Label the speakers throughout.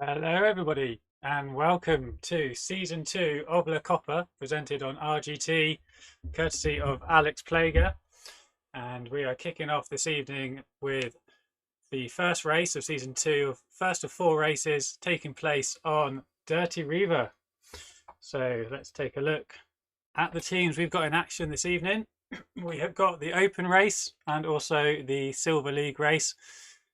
Speaker 1: Hello, everybody, and welcome to season two of La Copa, presented on RGT, courtesy of Alex Plager. And we are kicking off this evening with the first race of season two, first of four races taking place on Dirty Reiver. So let's take a look at the teams we've got in action this evening. We have got the Open race and also the Silver League race.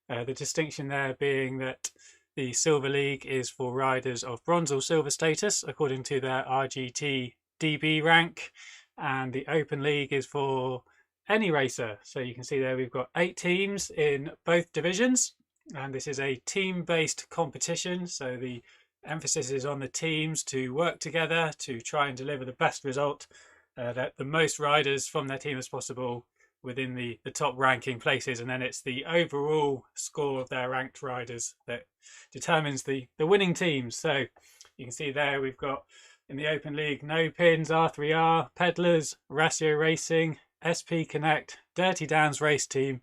Speaker 1: The distinction there being that the Silver League is for riders of bronze or silver status according to their RGT DB rank, and the Open League is for any racer. So you can see there we've got 8 teams in both divisions, and this is a team-based competition. So the emphasis is on the teams to work together to try and deliver the best result, that the most riders from their team as possible within the top ranking places, and then it's the overall score of their ranked riders that determines the winning teams. So you can see there we've got in the Open League No Pins, R3R, Peddlers, Ratio Racing, SP Connect, Dirty Dan's Race Team,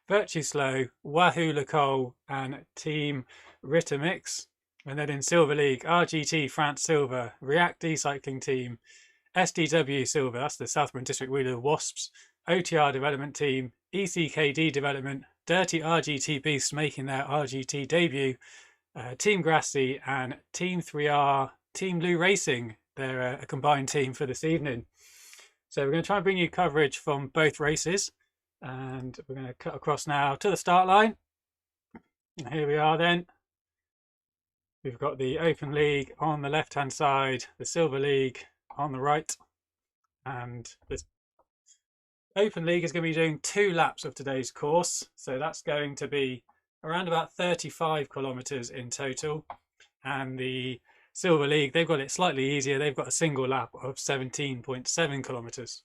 Speaker 1: Virtue Slow, Wahoo Lacole, and Team Ritamix. And then in Silver League, RGT France Silver, React E-Cycling Team, SDW Silver, that's the Southbourne District Wheeler Wasps, OTR Development Team, ECKD Development, Dirty RGT Beasts making their RGT debut, Team Grassy, and Team 3R, Team Blue Racing. They're a combined team for this evening. So we're going to try and bring you coverage from both races, and we're going to cut across now to the start line. And here we are then. We've got the Open League on the left-hand side, the Silver League on the right, and the Open League is going to be doing 2 laps of today's course. So that's going to be around about 35 kilometers in total. And the Silver League, they've got it slightly easier. They've got a single lap of 17.7 kilometers.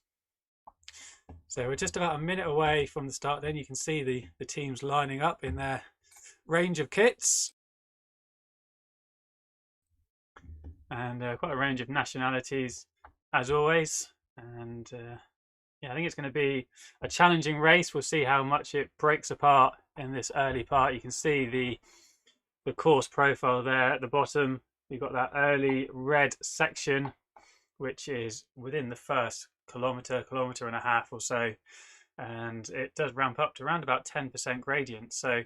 Speaker 1: So we're just about a minute away from the start. Then you can see the teams lining up in their range of kits. And quite a range of nationalities as always. And yeah, I think it's going to be a challenging race. We'll see how much it breaks apart in this early part. You can see the course profile there at the bottom. We've got that early red section, which is within the first kilometre and a half or so. And it does ramp up to around about 10% gradient. So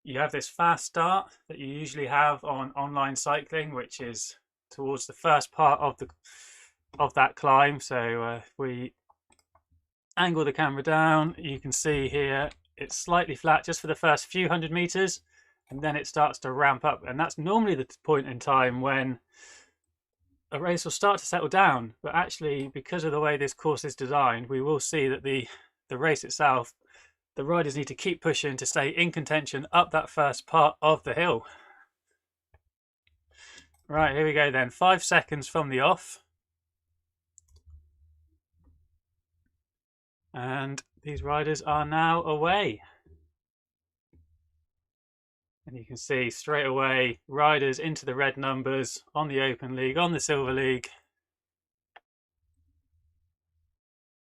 Speaker 1: you have this fast start that you usually have on online cycling, which is towards the first part of that climb. So if we angle the camera down, you can see here it's slightly flat just for the first few hundred meters, and then it starts to ramp up, and that's normally the point in time when a race will start to settle down. But actually, because of the way this course is designed, we will see that the race itself, the riders need to keep pushing to stay in contention up that first part of the hill. Right, here we go then. 5 seconds from the off. And these riders are now away. And you can see straight away riders into the red numbers on the Open League, on the Silver League.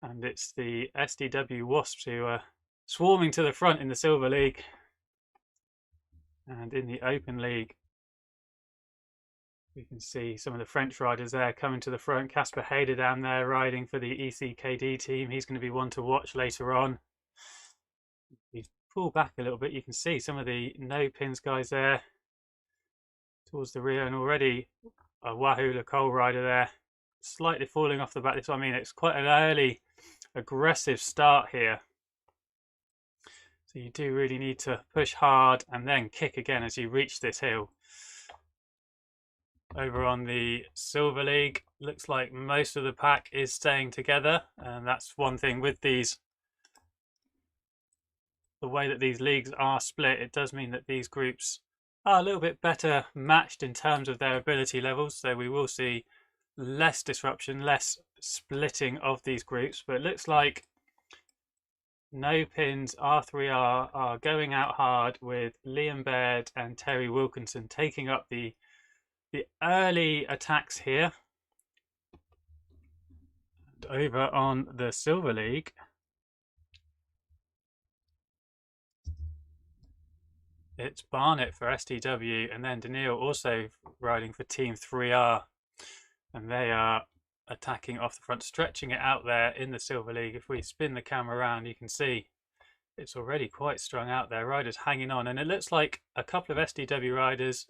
Speaker 1: And it's the SDW Wasps who are swarming to the front in the Silver League. And in the Open League, you can see some of the French riders there coming to the front. Casper Hayder down there riding for the ECKD team. He's going to be one to watch later on. If you pull back a little bit, you can see some of the no pins guys there towards the rear, and already a Wahoo Lacole rider there, slightly falling off the back. This one, I mean, it's quite an early aggressive start here. So you do really need to push hard and then kick again as you reach this hill. Over on the Silver League, looks like most of the pack is staying together, and that's one thing with these, the way that these leagues are split, it does mean that these groups are a little bit better matched in terms of their ability levels. So we will see less disruption, less splitting of these groups, but it looks like No Pins R3R are going out hard, with Liam Baird and Terry Wilkinson taking up the early attacks here. And over on the Silver League, it's Barnett for SDW, and then Daniil also riding for Team 3R, and they are attacking off the front, stretching it out there in the Silver League. If we spin the camera around, you can see it's already quite strung out there. Riders hanging on, and it looks like a couple of SDW riders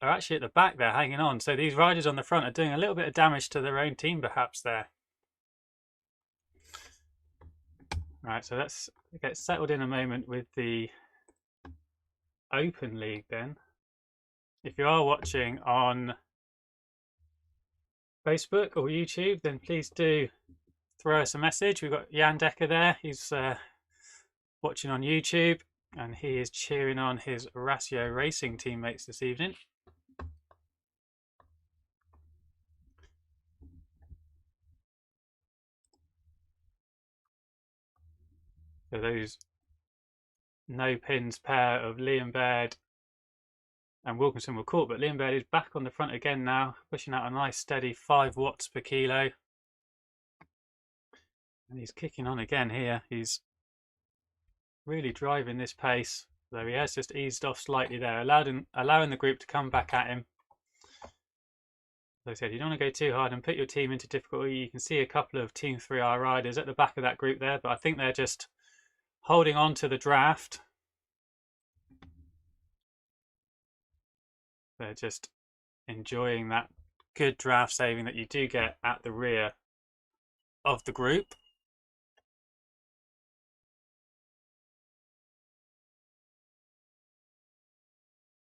Speaker 1: are actually at the back there hanging on. So these riders on the front are doing a little bit of damage to their own team perhaps there. Right, so let's get settled in a moment with the Open League then. If you are watching on Facebook or YouTube, then please do throw us a message. We've got Jan Decker there. He's watching on YouTube, and he is cheering on his Ratio Racing teammates this evening. So those no pins pair of Liam Baird and Wilkinson were caught, but Liam Baird is back on the front again now, pushing out a nice steady 5 watts per kilo. And he's kicking on again here. He's really driving this pace, though he has just eased off slightly there, allowing the group to come back at him. As I said, you don't want to go too hard and put your team into difficulty. You can see a couple of Team 3R riders at the back of that group there, but I think they're just holding on to the draft. They're just enjoying that good draft saving that you do get at the rear of the group.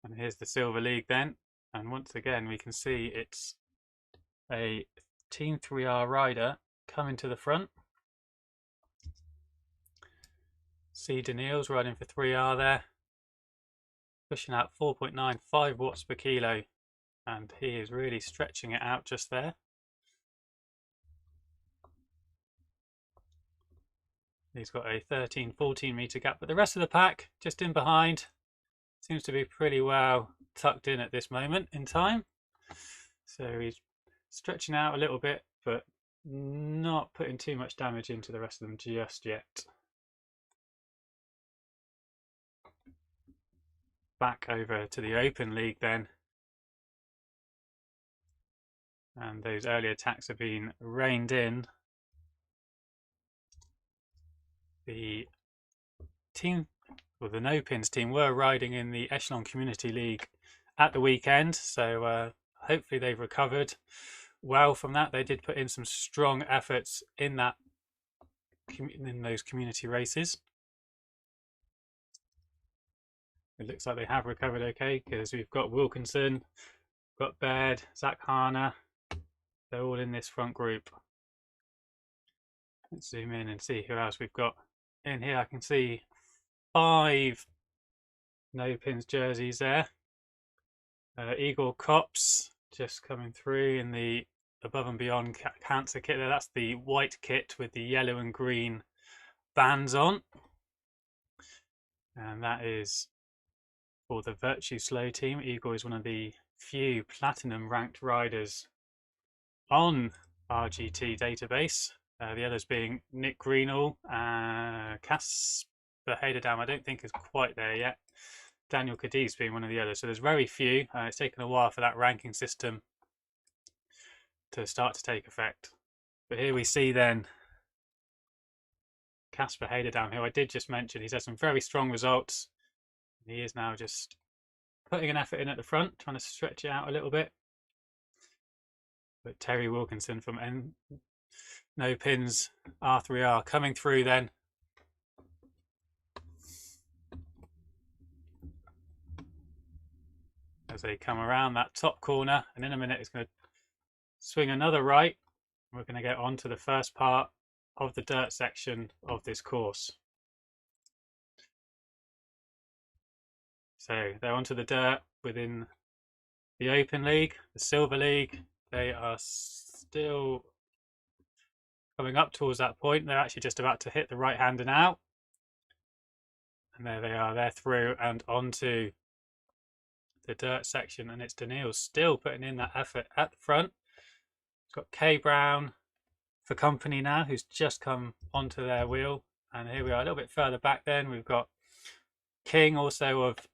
Speaker 1: And here's the Silver League then, and once again we can see it's a Team 3R rider coming to the front. See Daniil's riding for 3R there, pushing out 4.95 watts per kilo, and he is really stretching it out just there. He's got a 13-14 meter gap, but the rest of the pack just in behind seems to be pretty well tucked in at this moment in time. So he's stretching out a little bit, but not putting too much damage into the rest of them just yet. Back over to the Open League then. And those early attacks have been reined in. The team, well, the No Pins team were riding in the Echelon Community League at the weekend, so hopefully they've recovered well from that. They did put in some strong efforts in those community races. It looks like they have recovered okay, because we've got Wilkinson, got Baird, Zach Harner. They're all in this front group. Let's zoom in and see who else we've got in here. I can see 5 No Pins jerseys there. Igor Kops just coming through in the Above and Beyond cancer kit there. That's the white kit with the yellow and green bands on. And that is for the Virtue Slow team. Igor is one of the few platinum ranked riders on RGT database. The others being Nick Greenall, Casper Hederdam I don't think is quite there yet. Daniel Cadiz being one of the others. So there's very few. It's taken a while for that ranking system to start to take effect. But here we see then Casper Hederdam, who I did just mention. He's had some very strong results. He is now just putting an effort in at the front, trying to stretch it out a little bit. But Terry Wilkinson from No Pins R3R coming through then. As they come around that top corner, and in a minute it's going to swing another right. We're going to get on to the first part of the dirt section of this course. So they're onto the dirt within the Open League, the Silver League. They are still coming up towards that point. They're actually just about to hit the right-hander now. And there they are, they're through and onto the dirt section, and it's Daniil still putting in that effort at the front. It's got Kay Brown for company now, who's just come onto their wheel. And here we are a little bit further back then. We've got King also of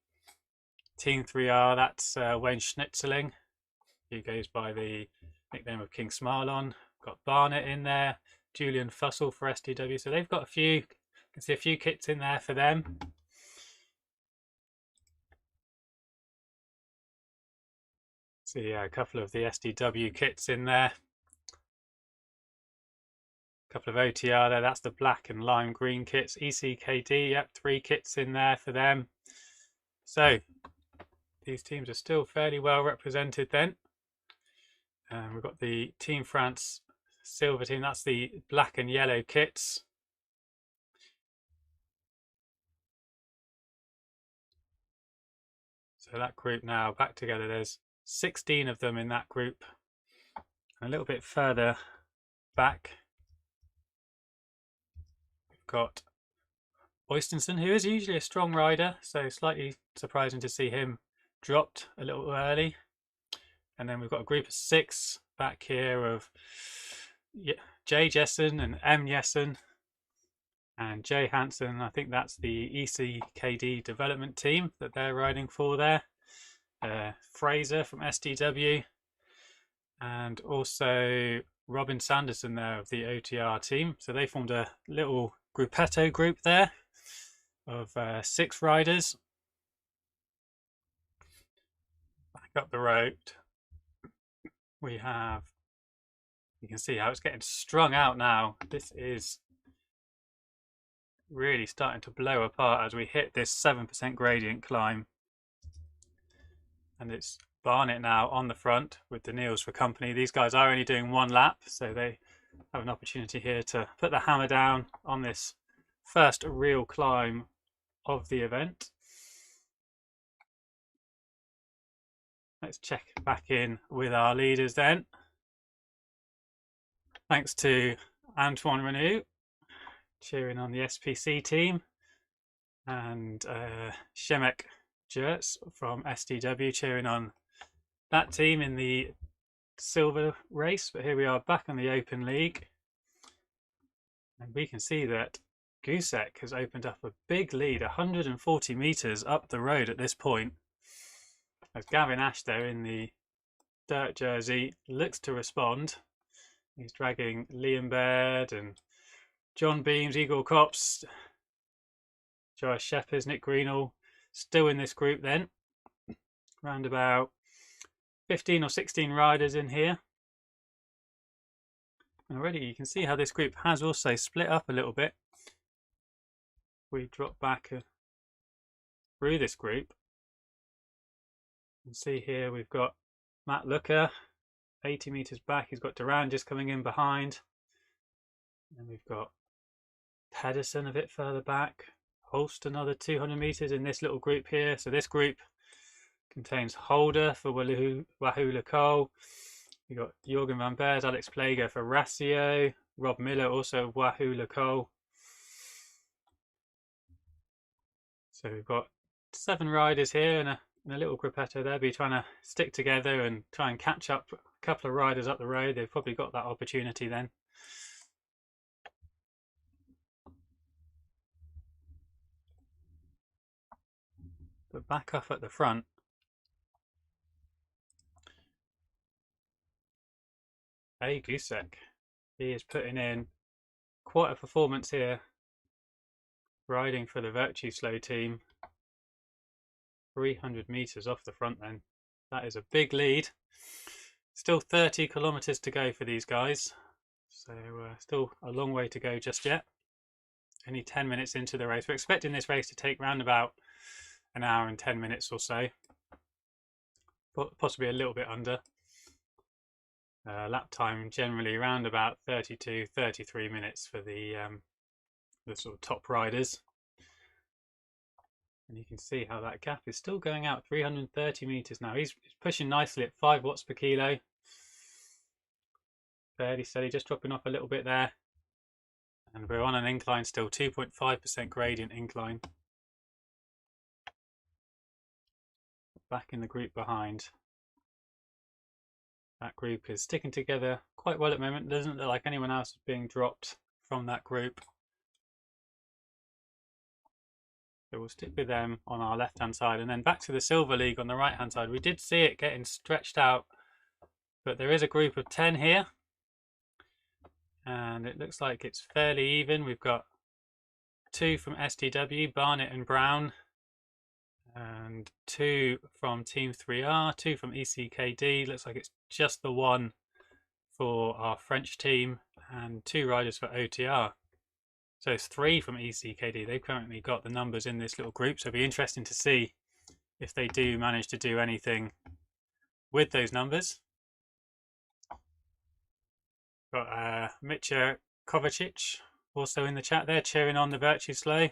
Speaker 1: Team 3R, that's Wayne Schnitzling, who goes by the nickname of King Smarlon. Got Barnett in there, Julian Fussell for SDW. So they've got a few, you can see a few kits in there for them. So yeah, a couple of the SDW kits in there. A couple of OTR there, that's the black and lime green kits. ECKD, yep, 3 kits in there for them. So these teams are still fairly well represented then. We've got the Team France silver team, that's the black and yellow kits. So that group now back together, there's 16 of them in that group. A little bit further back, we've got Oystonson, who is usually a strong rider, so slightly surprising to see him dropped a little early. And then we've got a group of 6 back here of J Jessen and M Jessen and Jay Hansen. I think that's the ECKD development team that they're riding for there. Fraser from SDW, and also Robin Sanderson there of the OTR team. So they formed a little gruppetto group there of 6 riders. Back up the road, we have, you can see how it's getting strung out now. This is really starting to blow apart as we hit this 7% gradient climb. And it's Barnett now on the front with Daniils for company. These guys are only doing 1 lap, so they have an opportunity here to put the hammer down on this first real climb of the event. Let's check back in with our leaders then. Thanks to Antoine Renou cheering on the SPC team, and Shemek Jerts from SDW cheering on that team in the silver race. But here we are back on the Open League, and we can see that Gusek has opened up a big lead, 140 meters up the road at this point. As Gavin Ash there in the dirt jersey looks to respond. He's dragging Liam Baird and John Beams, Igor Kops, Josh Shepherd, Nick Greenall, still in this group then. Around about 15 or 16 riders in here. And already you can see how this group has also split up a little bit. We drop back through this group. You can see here we've got Matt Looker, 80 meters back. He's got Duran just coming in behind. And we've got Pedersen a bit further back. Holst another 200 meters in this little group here. So this group contains Holder for Wahoo Lacole. We've got Jorgen van Beers, Alex Plager for Ratio, Rob Miller also Wahoo Lacole. So we've got 7 riders here and a little gruppetto there. Be trying to stick together and try and catch up a couple of riders up the road. They've probably got that opportunity then. But back up at the front, Gusek, he is putting in quite a performance here, riding for the Virtue Slow team. 300 meters off the front then. That is a big lead. Still 30 kilometers to go for these guys, so still a long way to go just yet. Only 10 minutes into the race. We're expecting this race to take round about an hour and 10 minutes or so, but possibly a little bit under. Lap time generally around about 32-33 minutes for the sort of top riders. And you can see how that gap is still going out 330 meters now. He's pushing nicely at 5 watts per kilo. Fairly steady, just dropping off a little bit there. And we're on an incline still, 2.5% gradient incline. Back in the group behind. That group is sticking together quite well at the moment. Doesn't look like anyone else is being dropped from that group. So we'll stick with them on our left-hand side, and then back to the Silver League on the right-hand side. We did see it getting stretched out, but there is a group of 10 here, and it looks like it's fairly even. We've got 2 from STW, Barnett and Brown, and 2 from Team 3R, 2 from ECKD. Looks like it's just the one for our French team, and 2 riders for OTR. So it's 3 from ECKD. They've currently got the numbers in this little group, so it'll be interesting to see if they do manage to do anything with those numbers. Got Mitja Kovacic also in the chat there, cheering on the Virtue Slow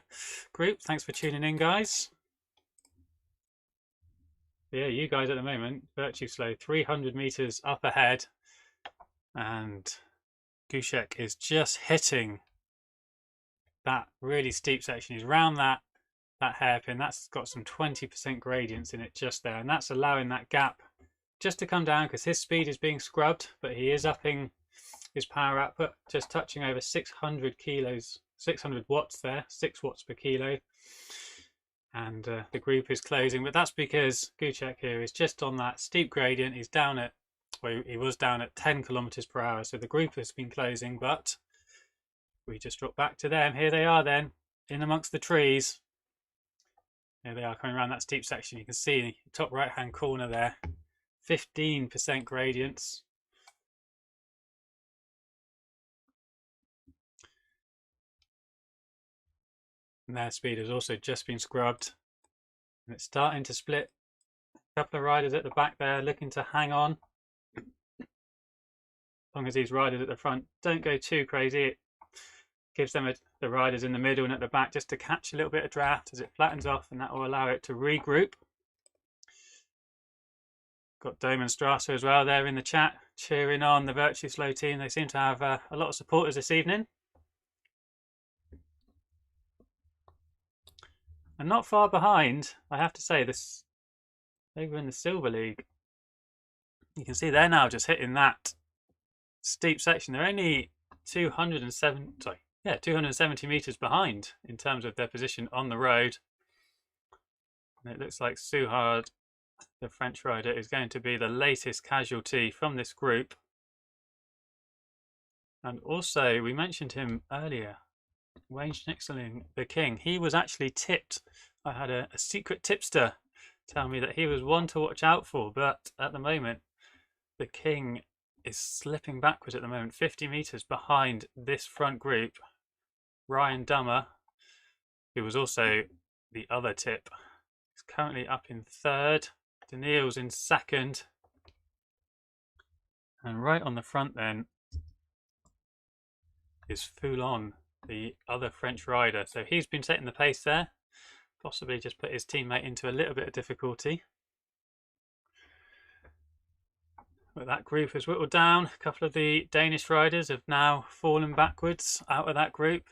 Speaker 1: group. Thanks for tuning in, guys. Yeah, you guys at the moment, Virtue Slow 300 meters up ahead, and Gushek is just hitting that really steep section. He's round that hairpin. That's got some 20% gradients in it just there, and that's allowing that gap just to come down because his speed is being scrubbed, but he is upping his power output, just touching over 600 kilos, 600 watts there, 6 watts per kilo. And the group is closing, but that's because Gushek here is just on that steep gradient. He's down at, well, he was down at 10 kilometers per hour, so the group has been closing, but we just drop back to them. Here they are then, in amongst the trees. Here they are coming around that steep section. You can see in the top right hand corner there, 15% gradients. And their speed has also just been scrubbed. And it's starting to split. A couple of riders at the back there looking to hang on. As long as these riders at the front don't go too crazy, it gives them the riders in the middle and at the back just to catch a little bit of draft as it flattens off, and that will allow it to regroup. Got Dome and Strasser as well there in the chat, cheering on the Virtue Slow team. They seem to have a lot of supporters this evening. And not far behind, I have to say, this over in the Silver League, you can see they're now just hitting that steep section. They're only 270 meters behind in terms of their position on the road. And it looks like Suhard, the French rider, is going to be the latest casualty from this group. And also, we mentioned him earlier, Wayne Schnitzling, the King. He was actually tipped. I had a secret tipster tell me that he was one to watch out for, but at the moment, the King is slipping backwards at the moment, 50 meters behind this front group. Ryan Dummer, who was also the other tip, is currently up in third. Daniil's in second. And right on the front then is Foulon, the other French rider. So he's been setting the pace there, possibly just put his teammate into a little bit of difficulty. But that group has whittled down. A couple of the Danish riders have now fallen backwards out of that group.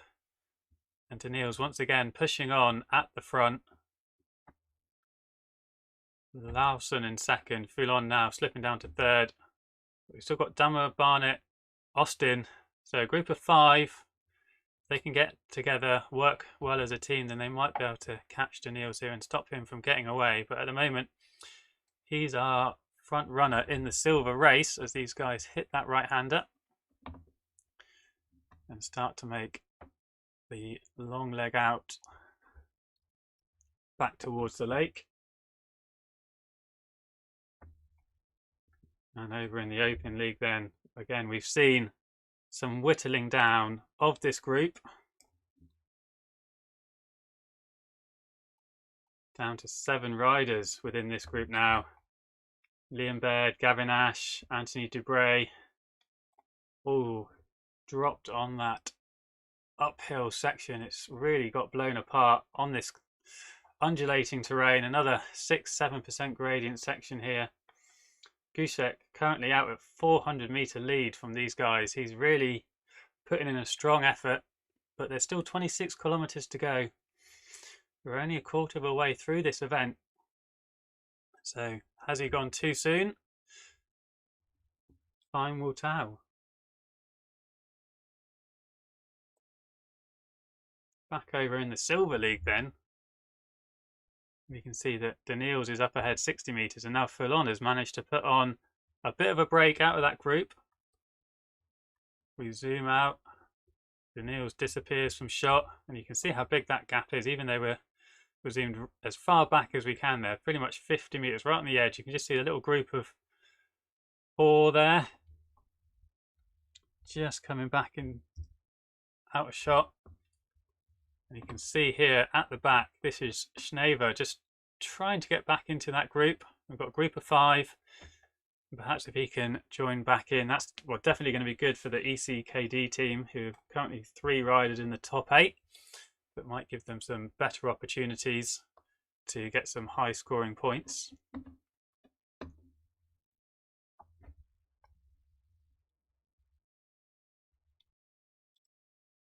Speaker 1: And Daniil's once again pushing on at the front. Lawson in second. Foulon now slipping down to third. We've still got Dummer, Barnett, Austin. So a group of 5. If they can get together, work well as a team, then they might be able to catch Daniil's here and stop him from getting away. But at the moment, he's our front runner in the silver race as these guys hit that right-hander and start to make the long leg out back towards the lake. And over in the Open League then, again, we've seen some whittling down of this group. Down to 7 riders within this group now. Liam Baird, Gavin Ash, Anthony Dubray, all dropped on that uphill section. It's really got blown apart on this undulating terrain. Another 6-7% gradient section here. Gushek currently out at 400-meter lead from these guys. He's really putting in a strong effort, but there's still 26 kilometers to go. We're only a quarter of a way through this event. So has he gone too soon? Time will tell. Back over in the Silver League then. We can see that Daniils is up ahead 60 metres, and now Foulon has managed to put on a bit of a break out of that group. We zoom out, Daniils disappears from shot, and you can see how big that gap is, even though we're zoomed as far back as we can there, pretty much 50 metres right on the edge. You can just see a little group of 4 there, just coming back in out of shot. And you can see here at the back, this is Schneever just trying to get back into that group. We've got a group of 5. Perhaps if he can join back in, that's definitely going to be good for the ECKD team, who have currently 3 riders in the top 8, but might give them some better opportunities to get some high scoring points.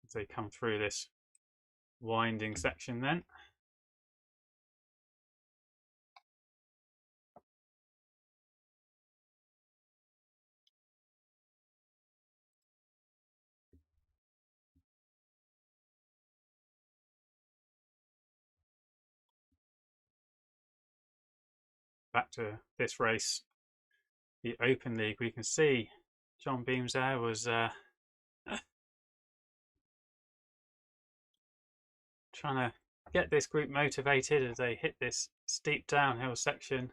Speaker 1: As they come through this winding section then. Back to this race, the Open League, we can see John Beams there was trying to get this group motivated as they hit this steep downhill section.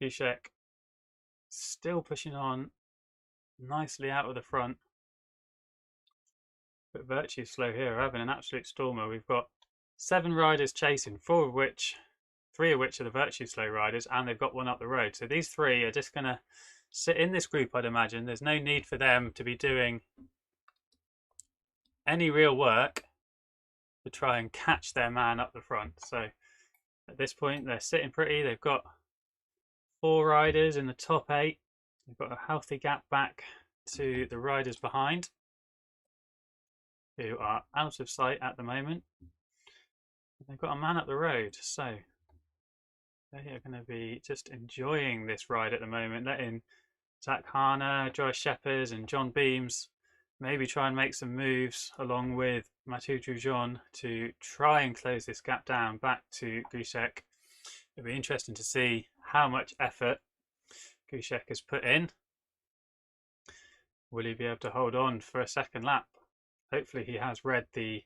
Speaker 1: Gushek still pushing on nicely out of the front, but Virtue Slow here are having an absolute stormer. We've got 7 riders chasing, 3 of which are the Virtue Slow riders, and they've got 1 up the road. So these 3 are just going to sit in this group, I'd imagine. There's no need for them to be doing any real work to try and catch their man up the front. So at this point, they're sitting pretty. They've got 4 riders in the top 8. They've got a healthy gap back to the riders behind, who are out of sight at the moment. They've got a man up the road, so they are going to be just enjoying this ride at the moment, letting Zach Harner, Joyce Shepherd and John Beams maybe try and make some moves along with Mathieu Drujon to try and close this gap down back to Gushek. It'll be interesting to see how much effort Gushek has put in. Will he be able to hold on for a second lap? Hopefully he has read the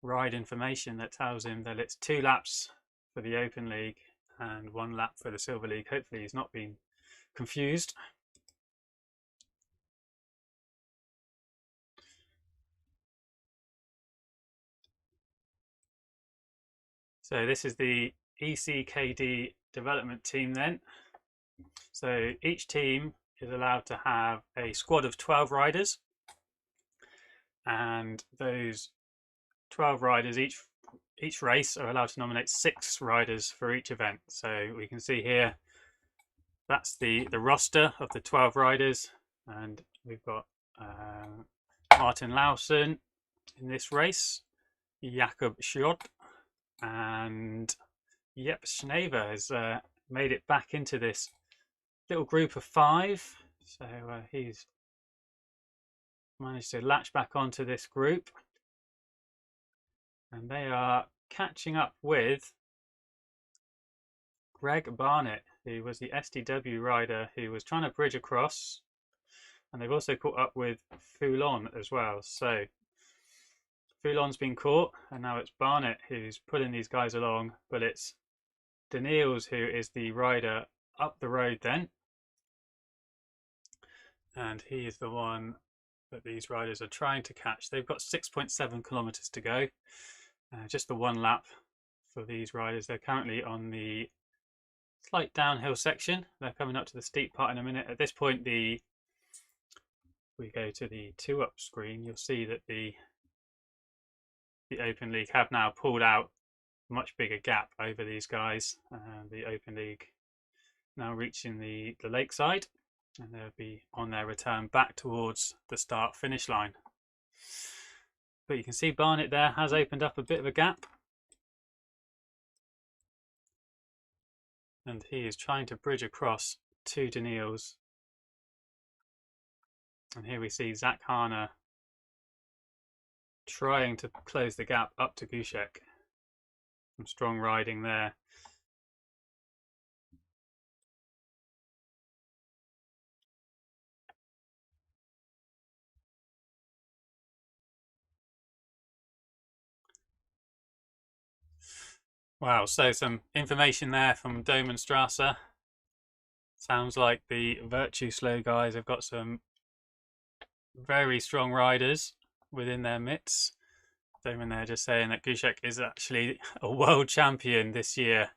Speaker 1: ride information that tells him that it's 2 laps for the Open League and 1 lap for the Silver League. Hopefully he's not been confused. So this is the ECKD development team then. So each team is allowed to have a squad of 12 riders, and those 12 riders each race are allowed to nominate 6 riders for each event. So we can see here that's the roster of the 12 riders, and we've got Martin Lawson in this race, Jakob Schott, and Schneever has made it back into this little group of 5. So he's managed to latch back onto this group, and they are catching up with Greg Barnett, who was the SDW rider who was trying to bridge across, and they've also caught up with Foulon as well. So Foulon's been caught, and now it's Barnett who's pulling these guys along, but it's Daniils who is the rider up the road then, and he is the one that these riders are trying to catch. They've got 6.7 kilometers to go, just the 1 lap for these riders. They're currently on the slight downhill section. They're coming up to the steep part in a minute. At this point, we go to the 2-up screen, you'll see that the Open League have now pulled out a much bigger gap over these guys. The Open League now reaching the lakeside, and they'll be on their return back towards the start finish line. But you can see Barnett there has opened up a bit of a gap, and he is trying to bridge across to Daniils. And here we see Zach Harner trying to close the gap up to Gushek. Some strong riding there. Wow, so some information there from Domenstrasse. Sounds like the Virtue Slow guys have got some very strong riders within their midst. Domen there just saying that Gushek is actually a world champion this year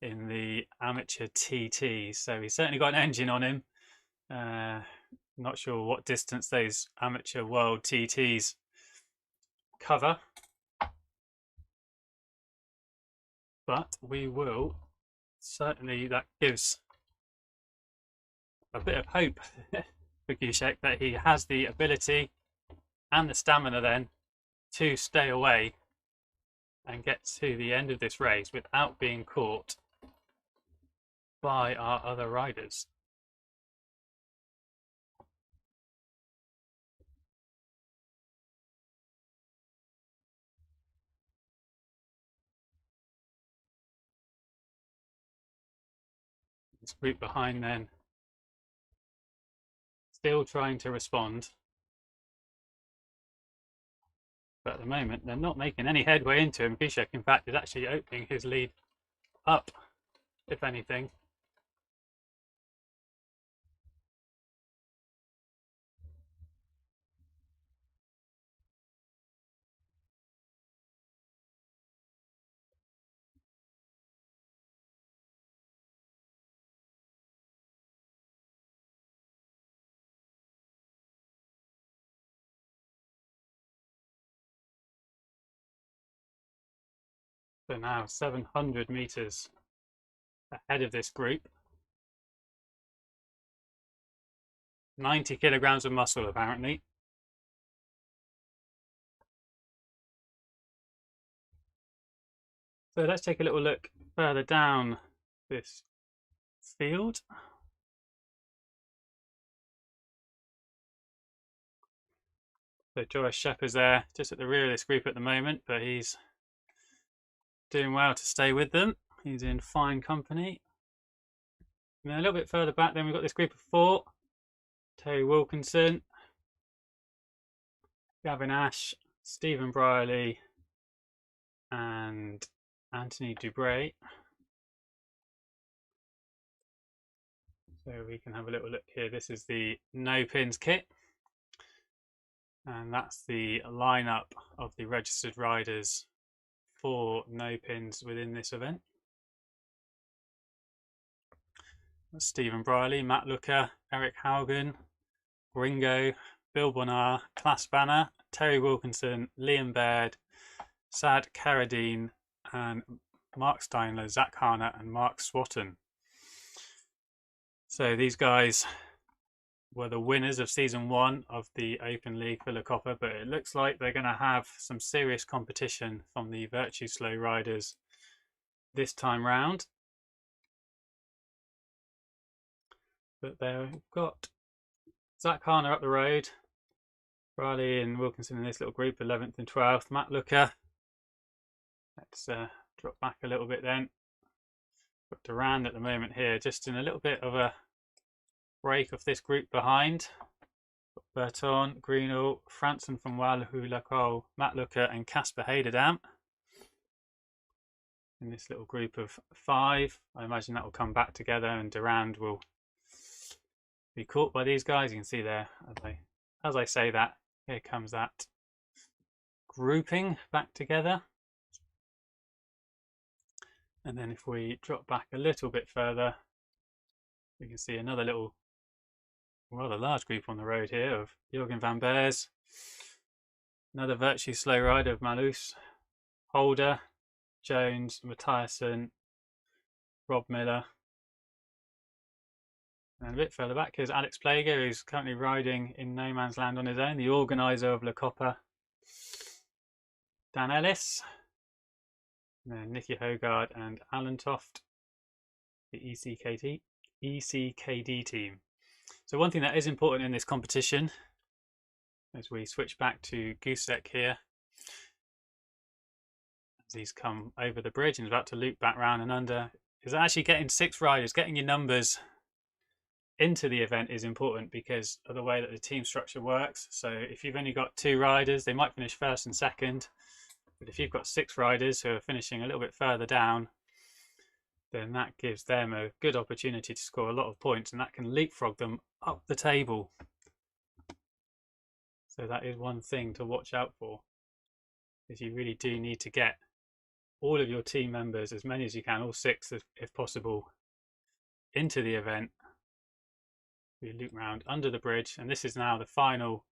Speaker 1: in the amateur TT. So he's certainly got an engine on him. Not sure what distance those amateur world TTs cover, but we will certainly, that gives a bit of hope for Gushek that he has the ability and the stamina then to stay away and get to the end of this race without being caught by our other riders. This group behind then still trying to respond, but at the moment they're not making any headway into him. Gushek in fact is actually opening his lead up, if anything. So now 700 meters ahead of this group. 90 kilograms of muscle apparently. So let's take a little look further down this field. So Joris Shepard's there just at the rear of this group at the moment, but he's doing well to stay with them. He's in fine company. And then a little bit further back then we've got this group of 4. Terry Wilkinson, Gavin Ash, Stephen Brierley and Anthony Dubray. So we can have a little look here. This is the no pins kit. And that's the lineup of the registered riders for no pins within this event. That's Stephen Brierley, Matt Looker, Eric Haugen, Ringo, Bill Bonar, Klaas Banner, Terry Wilkinson, Liam Baird, Sad Carradine, and Mark Steinler, Zach Harner, and Mark Swatton. So these guys were the winners of season 1 of the Open League for La Copa, but it looks like they're going to have some serious competition from the Virtue Slow riders this time round. But they've got Zach Harner up the road, Riley and Wilkinson in this little group, 11th and 12th. Matt Looker, let's drop back a little bit then. Got Durand at the moment here, just in a little bit of a break of this group behind. Berton, Greenall, Franson from Walhu Lacole, Matt Looker and Casper Heiderdam in this little group of 5. I imagine that will come back together and Durand will be caught by these guys. You can see there, as I say that, here comes that grouping back together. And then if we drop back a little bit further, we can see another little, rather large group on the road here of Jürgen van Beers, another Virtue Slow rider of Malus, Holder, Jones, Mathiasen, Rob Miller. And a bit further back here's Alex Plager, who's currently riding in no man's land on his own, the organiser of La Copa. Dan Ellis, and then Nicky Hogard and Alan Toft, the ECKD team. So one thing that is important in this competition, as we switch back to Gushek here, as he's come over the bridge and is about to loop back round and under. Is actually getting 6 riders, getting your numbers into the event is important because of the way that the team structure works. So if you've only got 2 riders, they might finish first and second. But if you've got 6 riders who are finishing a little bit further down, then that gives them a good opportunity to score a lot of points, and that can leapfrog them up the table. So that is one thing to watch out for, is you really do need to get all of your team members, as many as you can, all 6 if possible, into the event. We loop round under the bridge, and this is now the final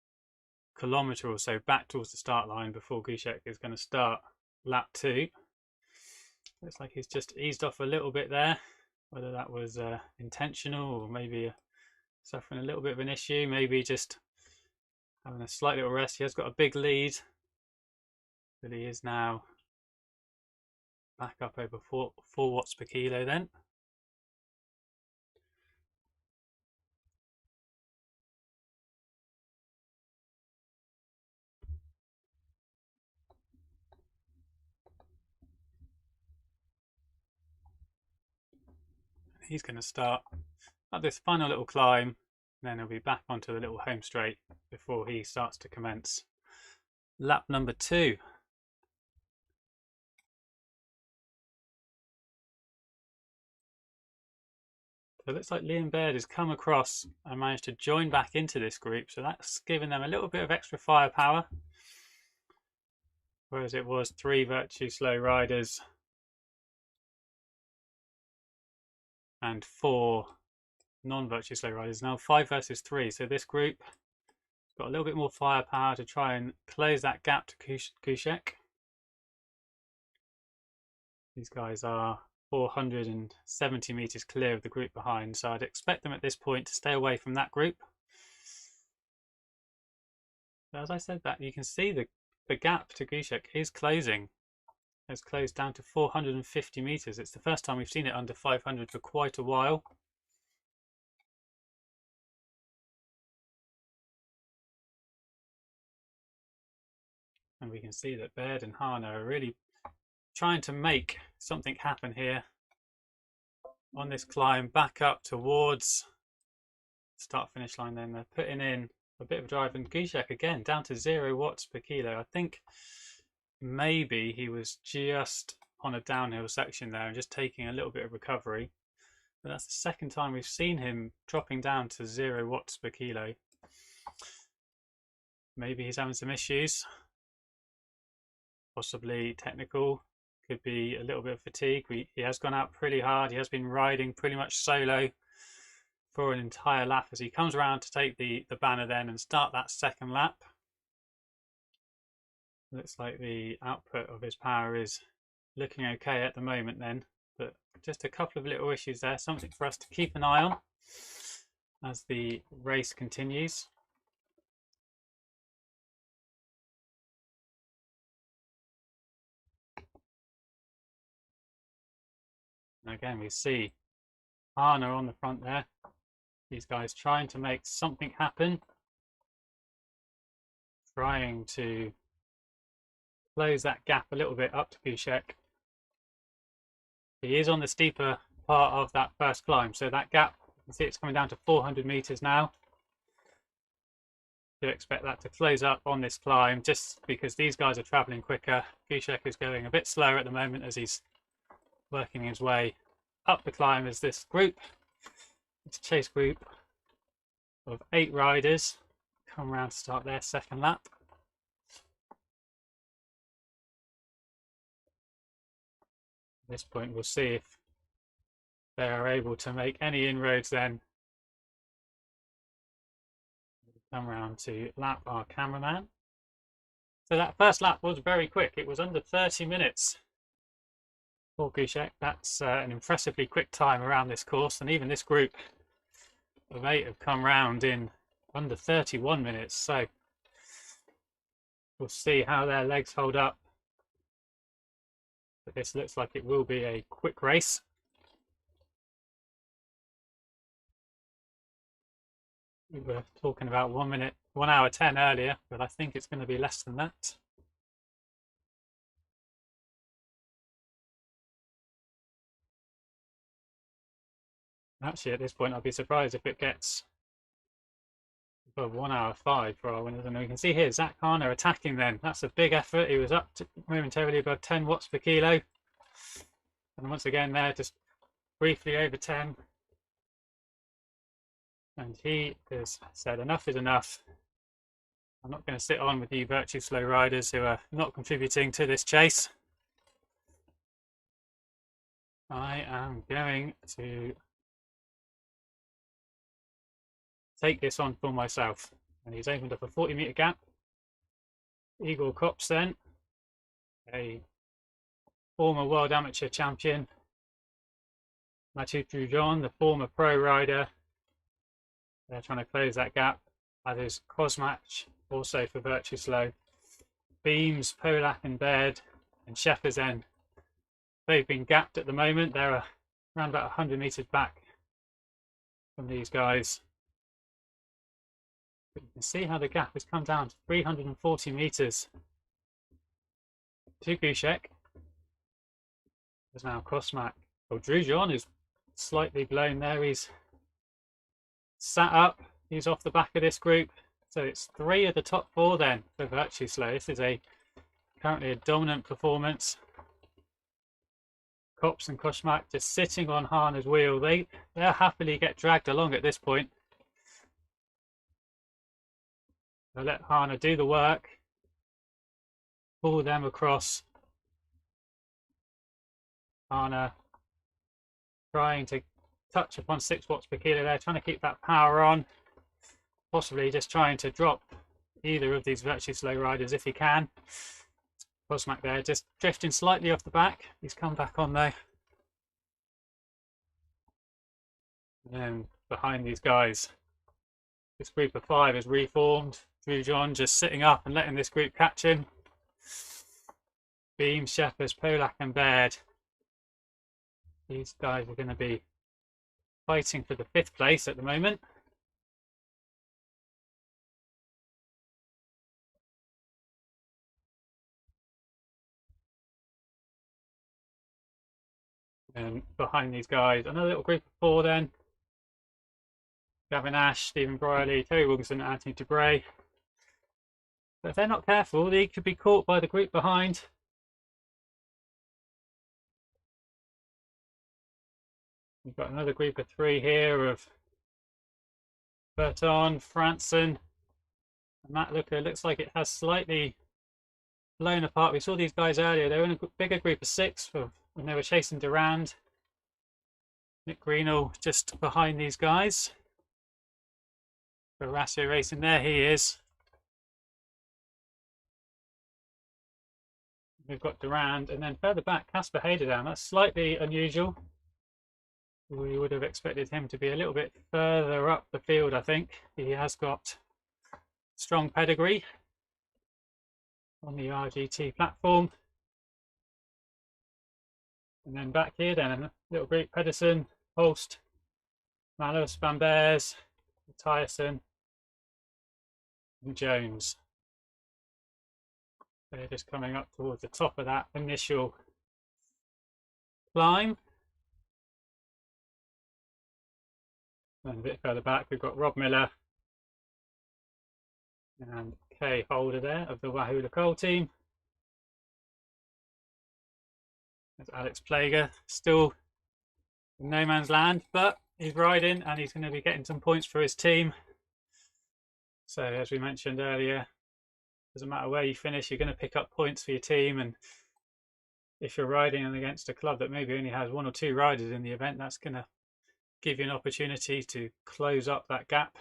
Speaker 1: kilometre or so back towards the start line before Gushek is going to start lap 2. Looks like he's just eased off a little bit there, whether that was intentional or maybe suffering a little bit of an issue, maybe just having a slight little rest. He has got a big lead, but he is now back up over 4 watts per kilo then. He's going to start up this final little climb, and then he'll be back onto the little home straight before he starts to commence lap number 2. So it looks like Liam Baird has come across and managed to join back into this group, so that's given them a little bit of extra firepower, whereas it was 3 Virtue Slow riders and 4 non-Virtue Slow riders. Now 5 versus 3, so this group has got a little bit more firepower to try and close that gap to Gushek. These guys are 470 metres clear of the group behind, so I'd expect them at this point to stay away from that group. But as I said that, you can see the gap to Gushek is closing. It's closed down to 450 metres. It's the first time we've seen it under 500 for quite a while. And we can see that Baird and Hana are really trying to make something happen here on this climb back up towards the start finish line. Then they're putting in a bit of drive, and Gushek again down to 0 watts per kilo. I think maybe he was just on a downhill section there and just taking a little bit of recovery, but that's the second time we've seen him dropping down to 0 watts per kilo. Maybe he's having some issues, possibly technical, could be a little bit of fatigue. He has gone out pretty hard. He has been riding pretty much solo for an entire lap as he comes around to take the banner then and start that second lap. Looks like the output of his power is looking okay at the moment then, but just a couple of little issues there, something for us to keep an eye on as the race continues. And again, we see Arna on the front there. These guys trying to make something happen, trying to close that gap a little bit up to Gushek. He is on the steeper part of that first climb, so that gap, you can see it's coming down to 400 meters now. Do expect that to close up on this climb just because these guys are traveling quicker. Gushek is going a bit slower at the moment as he's working his way up the climb as this group, this chase group of 8 riders, come around to start their second lap. At this point we'll see if they are able to make any inroads then. We'll come around to lap our cameraman. So that first lap was very quick. It was under 30 minutes for Gushek. That's an impressively quick time around this course, and even this group of 8 have come round in under 31 minutes. So we'll see how their legs hold up. But this looks like it will be a quick race. We were talking about 1 hour 10 earlier, but I think it's going to be less than that. Actually, at this point, I'd be surprised if it gets above 1 hour 5 for our winners. And we can see here Zach Harner attacking then. That's a big effort. He was up to momentarily above 10 watts per kilo. And once again there, just briefly over 10. And he has said enough is enough. I'm not going to sit on with you virtue slow riders who are not contributing to this chase. I am going to take this on for myself. And he's opened up a 40-metre gap. Igor Kops then, a former world amateur champion. Mathieu Trujon, the former pro rider. They're trying to close that gap. That is Cosmatch, also for virtue slow. Beams, Polak and Baird and Sheffersen. They've been gapped at the moment. They're around about 100 metres back from these guys. But you can see how the gap has come down to 340 metres to Gushek. There's now Cosmac. Well, Drujon is slightly blown there. He's sat up. He's off the back of this group. So it's 3 of the top 4 then for virtue slow. This is currently a dominant performance. Kops and Cosmac just sitting on Harner's wheel. They'll happily get dragged along at this point. They'll let Harner do the work, pull them across. Harner trying to touch upon 6 watts per kilo there, trying to keep that power on, possibly just trying to drop either of these virtue slow riders if he can. Cosmac there, just drifting slightly off the back. He's come back on though. And then behind these guys, this group of 5 is reformed. Drujon just sitting up and letting this group catch him. Beam, Shepherds, Polak and Baird. These guys are going to be fighting for the 5th place at the moment. And behind these guys, another little group of 4 then. Gavin Ash, Stephen Briley, Terry Wilkinson, Anthony DeBray. But if they're not careful, they could be caught by the group behind. We've got another group of 3 here of Berton, Franson, and Matt Looker. Looks like it has slightly blown apart. We saw these guys earlier. They were in a bigger group of 6 when they were chasing Durand. Nick Greenall just behind these guys. Horacio Racing, there he is. We've got Durand, and then further back, Casper Hayderdown. That's slightly unusual. We would have expected him to be a little bit further up the field, I think. He has got strong pedigree on the RGT platform. And then back here, then a little group: Pedersen, Holst, Malus, Van Beers, Tyson, and Jones. They're just coming up towards the top of that initial climb. And a bit further back, we've got Rob Miller and Kay Holder there of the Wahoo Nicole team. There's Alex Plager, still in no man's land, but he's riding and he's going to be getting some points for his team. So as we mentioned earlier, doesn't matter where you finish, you're going to pick up points for your team. And if you're riding against a club that maybe only has 1 or 2 riders in the event, that's going to give you an opportunity to close up that gap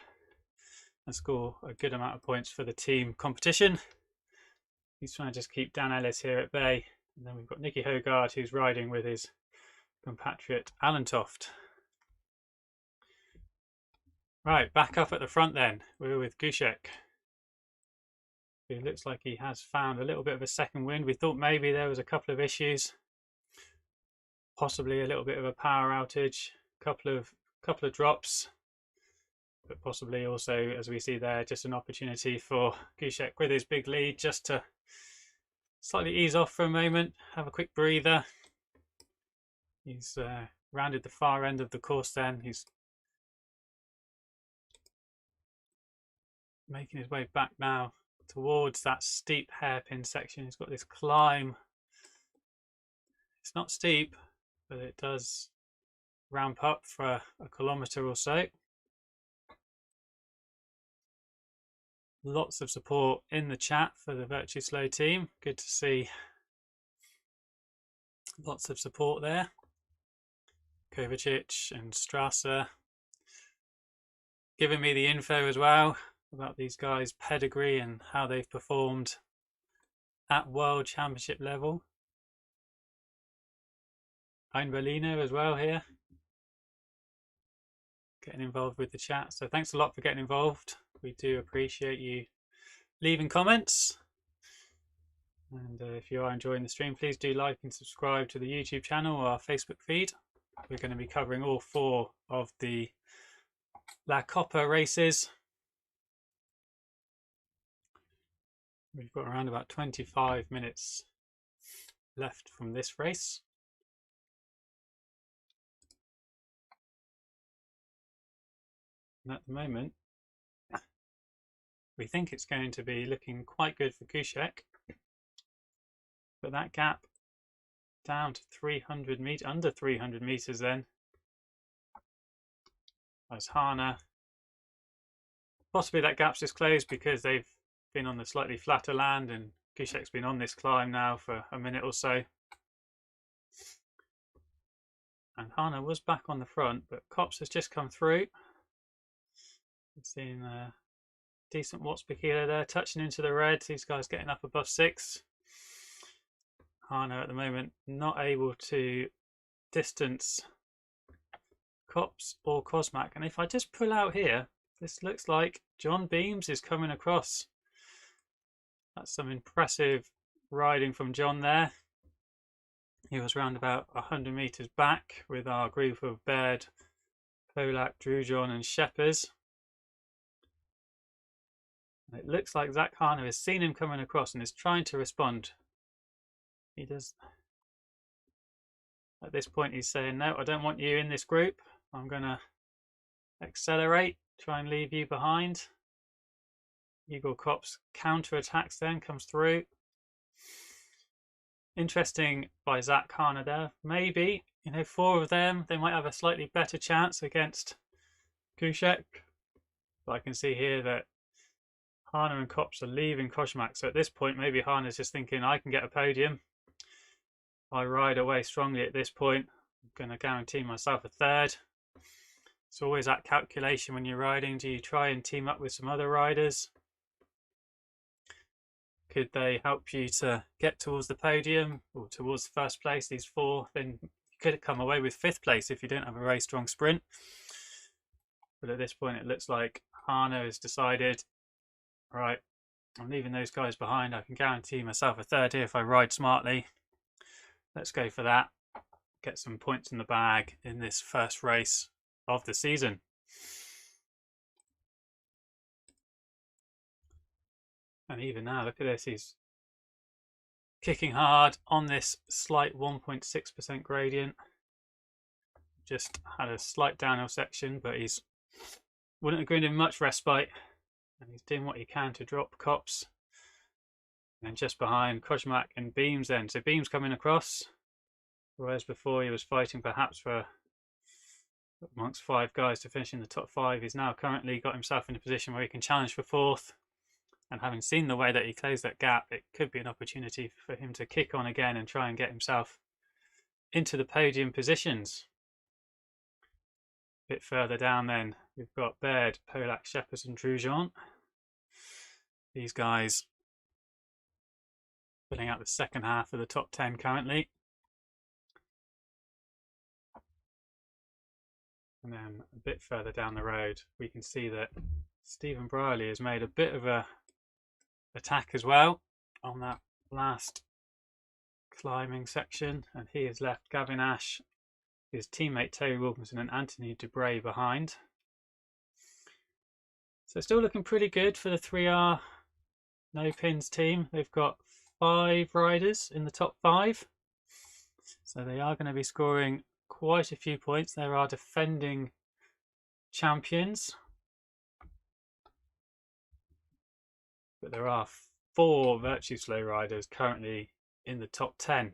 Speaker 1: and score a good amount of points for the team competition. He's trying to just keep Dan Ellis here at bay. And then we've got Nicky Hogard, who's riding with his compatriot Alan Toft. Right, back up at the front then. We're with Gushek. It looks like he has found a little bit of a second wind. We thought maybe there was a couple of issues, possibly a little bit of a power outage, couple of drops, but possibly also, as we see there, just an opportunity for Gushek with his big lead just to slightly ease off for a moment, have a quick breather. He's rounded the far end of the course then. He's making his way back now towards that steep hairpin section. He's got this climb. It's not steep, but it does ramp up for a kilometre or so. Lots of support in the chat for the Virtue Slow team. Good to see lots of support there. Kovacic and Strasser giving me the info as well about these guys' pedigree and how they've performed at World Championship level. Einberlino as well here, getting involved with the chat. So thanks a lot for getting involved. We do appreciate you leaving comments. And if you are enjoying the stream, please do like and subscribe to the YouTube channel or our Facebook feed. We're going to be covering all 4 of the La Copa races. We've got around about 25 minutes left from this race. And at the moment, we think it's going to be looking quite good for Kushek. But that gap down to 300 meters, under 300 meters then, as Hana. Possibly that gap's just closed because they've been on the slightly flatter land and Kushek's been on this climb now for a minute or so. And Hana was back on the front, but Kops has just come through. We've seen a decent watts per kilo there, touching into the red. These guys getting up above 6. Hana at the moment not able to distance Kops or Kosmak. And if I just pull out here, this looks like John Beams is coming across. That's some impressive riding from John there. He was round about 100 meters back with our group of Baird, Polak, Drujon and Sheppers. And it looks like Zach Hana has seen him coming across and is trying to respond. He does. At this point he's saying, no, I don't want you in this group. I'm going to accelerate, try and leave you behind. Igor Kops counter-attacks then, comes through. Interesting by Zach Hana there. Maybe, 4 of them, they might have a slightly better chance against Kushek. But I can see here that Hana and Kops are leaving Kosmak. So at this point, maybe Hana's just thinking, I can get a podium. I ride away strongly at this point. I'm going to guarantee myself a 3rd. It's always that calculation when you're riding. Do you try and team up with some other riders? Could they help you to get towards the podium or towards first place? These 4, then you could come away with 5th place if you don't have a very strong sprint. But at this point, it looks like Hana has decided, right, I'm leaving those guys behind. I can guarantee myself a 3rd here if I ride smartly. Let's go for that. Get some points in the bag in this first race of the season. And even now, look at this. He's kicking hard on this slight 1.6% gradient. Just had a slight downhill section, but he's wouldn't have given him much respite. And he's doing what he can to drop Kops. And just behind Kosmak and Beams then. So Beams coming across, whereas before he was fighting perhaps for amongst 5 guys to finish in the top 5. He's now currently got himself in a position where he can challenge for 4th. And having seen the way that he closed that gap, it could be an opportunity for him to kick on again and try and get himself into the podium positions. A bit further down then, we've got Baird, Polak, Sheppers and Drujon. These guys filling out the second half of the top 10 currently. And then a bit further down the road, we can see that Stephen Brierley has made a bit of a attack as well on that last climbing section, and he has left Gavin Ash, his teammate Terry Wilkinson and Anthony Dubray behind. So still looking pretty good for the 3R No Pins team. They've got 5 riders in the top 5, so they are going to be scoring quite a few points. There are defending champions, but there are 4 Virtue Slow riders currently in the top 10.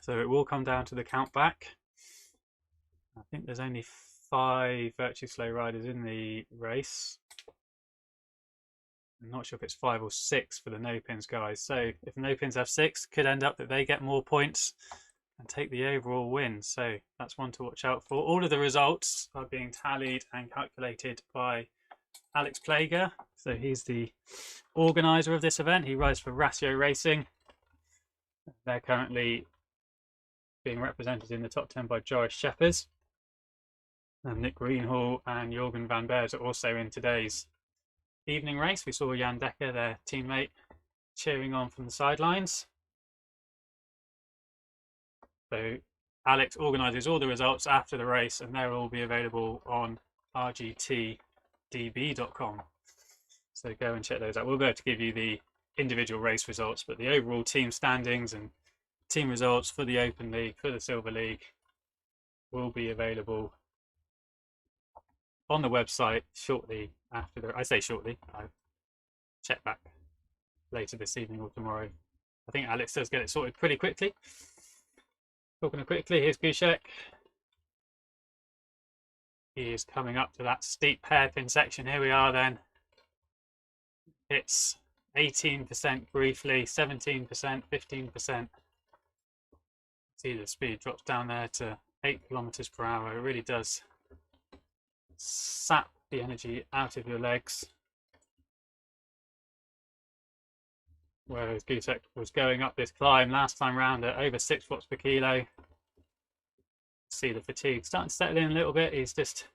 Speaker 1: So it will come down to the count back. I think there's only 5 Virtue Slow riders in the race. I'm not sure if it's 5 or 6 for the no pins guys. So if no pins have 6, could end up that they get more points and take the overall win. So that's one to watch out for. All of the results are being tallied and calculated by Alex Plager. So he's the organizer of this event. He rides for Ratio Racing. They're currently being represented in the top 10 by Joris Scheppers. And Nick Greenhall and Jorgen van Beers are also in today's evening race. We saw Jan Dekker, their teammate, cheering on from the sidelines. So Alex organises all the results after the race, and they'll all be available on rgtdb.com. So go and check those out. We'll be able to give you the individual race results, but the overall team standings and team results for the Open League, for the Silver League, will be available on the website shortly after I say shortly, I'll check back later this evening or tomorrow. I think Alex does get it sorted pretty quickly. Talking quickly, here's Gushek. He is coming up to that steep hairpin section. Here we are then. It's 18% briefly, 17%, 15%. See the speed drops down there to 8 kilometers per hour. It really does sap the energy out of your legs. Whereas Gutek was going up this climb last time round at over 6 watts per kilo. See the fatigue starting to settle in a little bit. He's just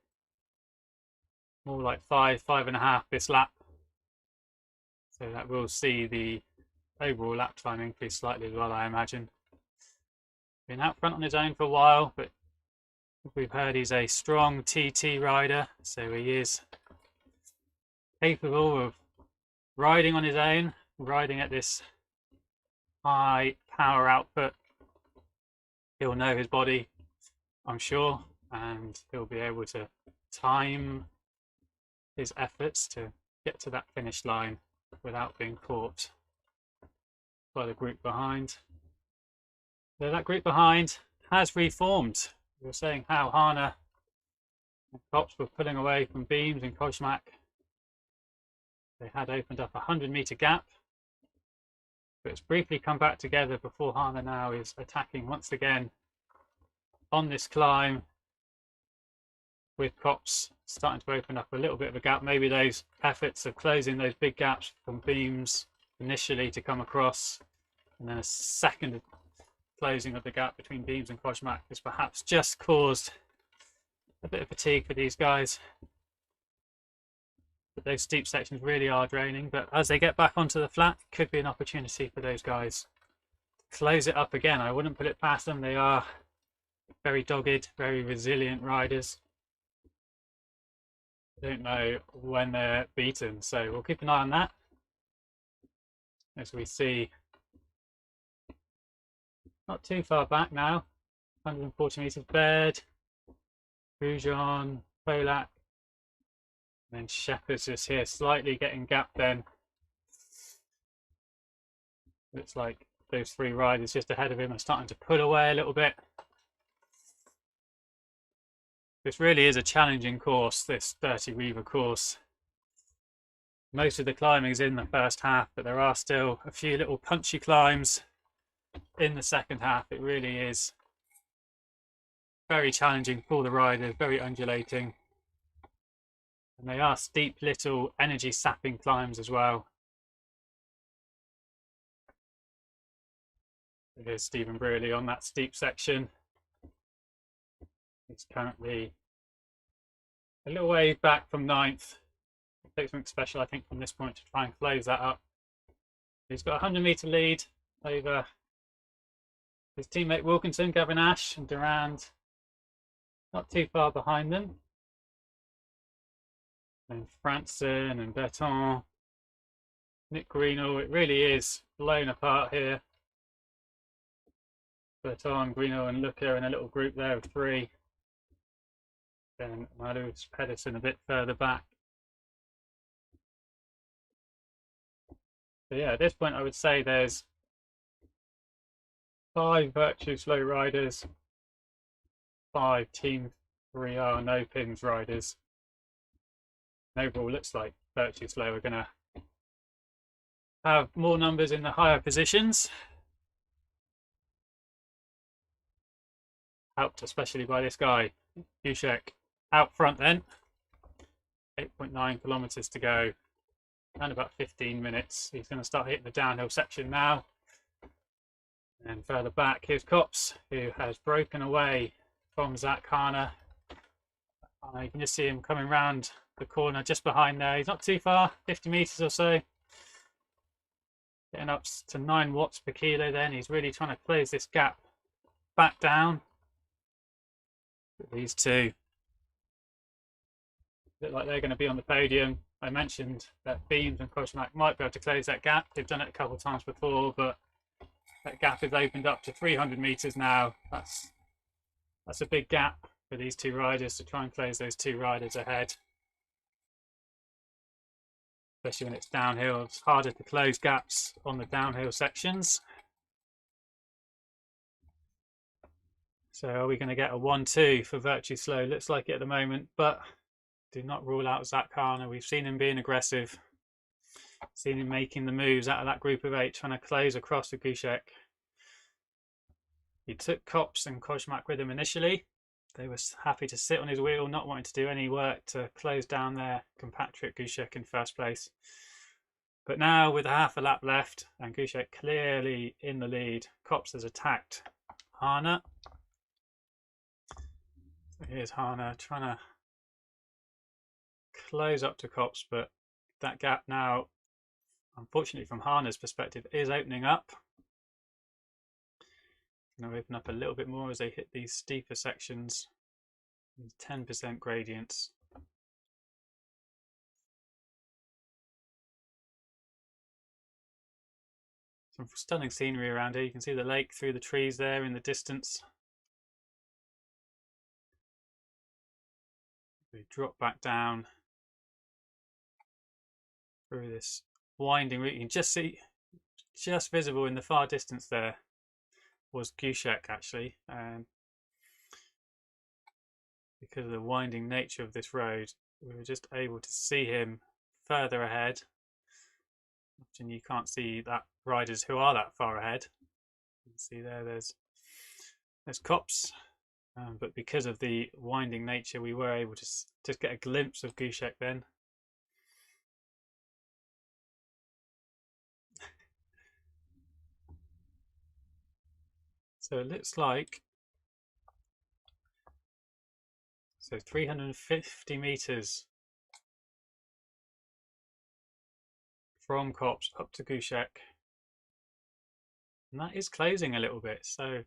Speaker 1: more like 5.5 this lap. So that will see the overall lap time increase slightly as well, I imagine. Been out front on his own for a while, but we've heard he's a strong TT rider, so he is capable of riding on his own, riding at this high power output. He'll know his body, I'm sure, and he'll be able to time his efforts to get to that finish line without being caught by the group behind. So that group behind has reformed. We were saying how Hana and Kops were pulling away from Beams and Kosmak. They had opened up a 100-meter gap, but it's briefly come back together before Hana now is attacking once again on this climb, with Kops starting to open up a little bit of a gap. Maybe those efforts of closing those big gaps from Beams initially to come across, and then a second closing of the gap between Beams and Kosmak has perhaps just caused a bit of fatigue for these guys. But those steep sections really are draining, but as they get back onto the flat, could be an opportunity for those guys to close it up again. I wouldn't put it past them. They are very dogged, very resilient riders. I don't know when they're beaten, so we'll keep an eye on that as we see. Not too far back now, 140 meters. Baird, Roujon, Polak, and then Shepherd's just here, slightly getting gapped then. Looks like those 3 riders just ahead of him are starting to pull away a little bit. This really is a challenging course, this Dirty Reiver course. Most of the climbing is in the first half, but there are still a few little punchy climbs in the second half. It really is very challenging for the riders, very undulating, and they are steep little energy sapping climbs as well. Here's Stephen Brearley on that steep section. He's currently a little way back from 9th. Take something special, I think, from this point to try and close that up. He's got a 100-meter lead over his teammate Wilkinson, Gavin Ash, and Durand not too far behind them. And Franson and Berton, Nick Greenall. It really is blown apart here. Berton, Greeno and Luca in a little group there of 3. Then Malus Pedersen a bit further back. So yeah, at this point I would say there's 5 Virtue Slow riders, 5 Team 3R no pins riders. And overall looks like Virtue Slow are going to have more numbers in the higher positions. Helped especially by this guy, Dušek, out front then. 8.9 kilometers to go and about 15 minutes. He's going to start hitting the downhill section now. And further back, here's Kops, who has broken away from Zach Harner. You can just see him coming round the corner just behind there. He's not too far, 50 meters or so. Getting up to 9 watts per kilo then. He's really trying to close this gap back down. These two look like they're going to be on the podium. I mentioned that Beams and Koshmak might be able to close that gap. They've done it a couple of times before, but that gap has opened up to 300 meters now. That's a big gap for these 2 riders to try and close those 2 riders ahead. Especially when it's downhill, it's harder to close gaps on the downhill sections. So are we going to get a 1-2 for Virtue Slow? Looks like it at the moment, but do not rule out Zach Harner. We've seen him being aggressive. Seen him making the moves out of that group of 8, trying to close across the Dušek. He took Kops and Koshmak with him initially. They were happy to sit on his wheel, not wanting to do any work to close down their compatriot Dušek in first place. But now with half a lap left and Dušek clearly in the lead, Kops has attacked Harner. So here's Harner trying to close up to Kops, but that gap now, unfortunately from Harner's perspective, is opening up. Going to open up a little bit more as they hit these steeper sections, 10% gradients. Some stunning scenery around here. You can see the lake through the trees there in the distance. We drop back down through this winding route. You can just see, just visible in the far distance there, was Dušek actually, and because of the winding nature of this road, we were just able to see him further ahead. Often you can't see that riders who are that far ahead. You can see there's Kops, but because of the winding nature, we were able to just get a glimpse of Dušek then. So it looks like 350 meters from Kops up to Dušek, and that is closing a little bit. So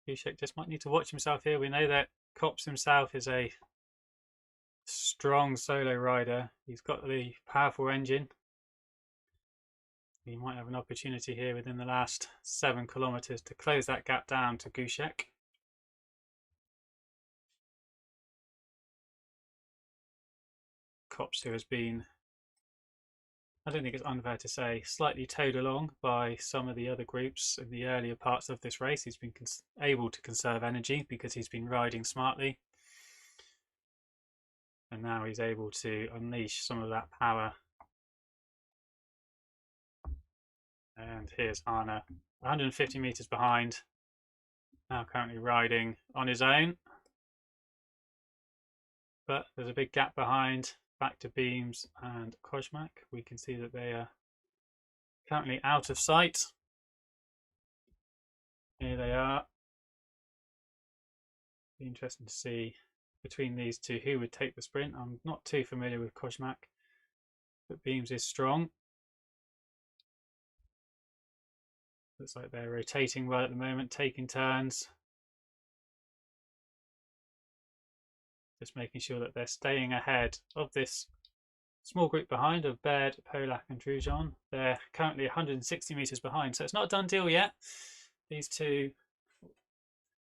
Speaker 1: Dušek just might need to watch himself here. We know that Kops himself is a strong solo rider. He's got the powerful engine. He might have an opportunity here within the last 7 kilometers to close that gap down to Dušek. Kops, who has been, I don't think it's unfair to say, slightly towed along by some of the other groups in the earlier parts of this race. He's been able to conserve energy because he's been riding smartly. And now he's able to unleash some of that power. And here's Harner, 150 meters behind, now currently riding on his own. But there's a big gap behind, back to Beams and Koshmak. We can see that they are currently out of sight. Here they are. Be interesting to see between these two who would take the sprint. I'm not too familiar with Koshmak, but Beams is strong. Looks like they're rotating well at the moment, taking turns. Just making sure that they're staying ahead of this small group behind of Baird, Polak and Drujon. They're currently 160 meters behind, so it's not a done deal yet. these two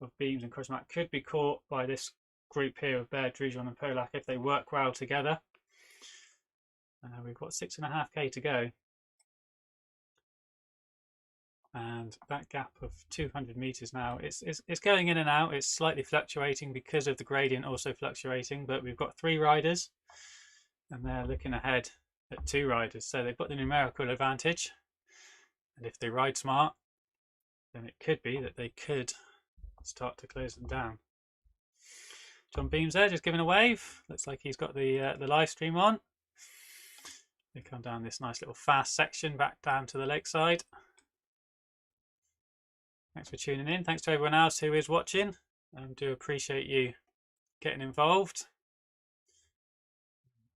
Speaker 1: of Beams and Kozmak could be caught by this group here of Baird, Drujon and Polak if they work well together. We've got 6.5k to go. And that gap of 200 meters now, it's going in and out. It's slightly fluctuating because of the gradient also fluctuating, but we've got 3 riders and they're looking ahead at 2 riders, so they've got the numerical advantage. And if they ride smart, then it could be that they could start to close them down. John Beams there just giving a wave. Looks like he's got the live stream on. They come down this nice little fast section back down to the lakeside. Thanks for tuning in. Thanks to everyone else who is watching. Do appreciate you getting involved.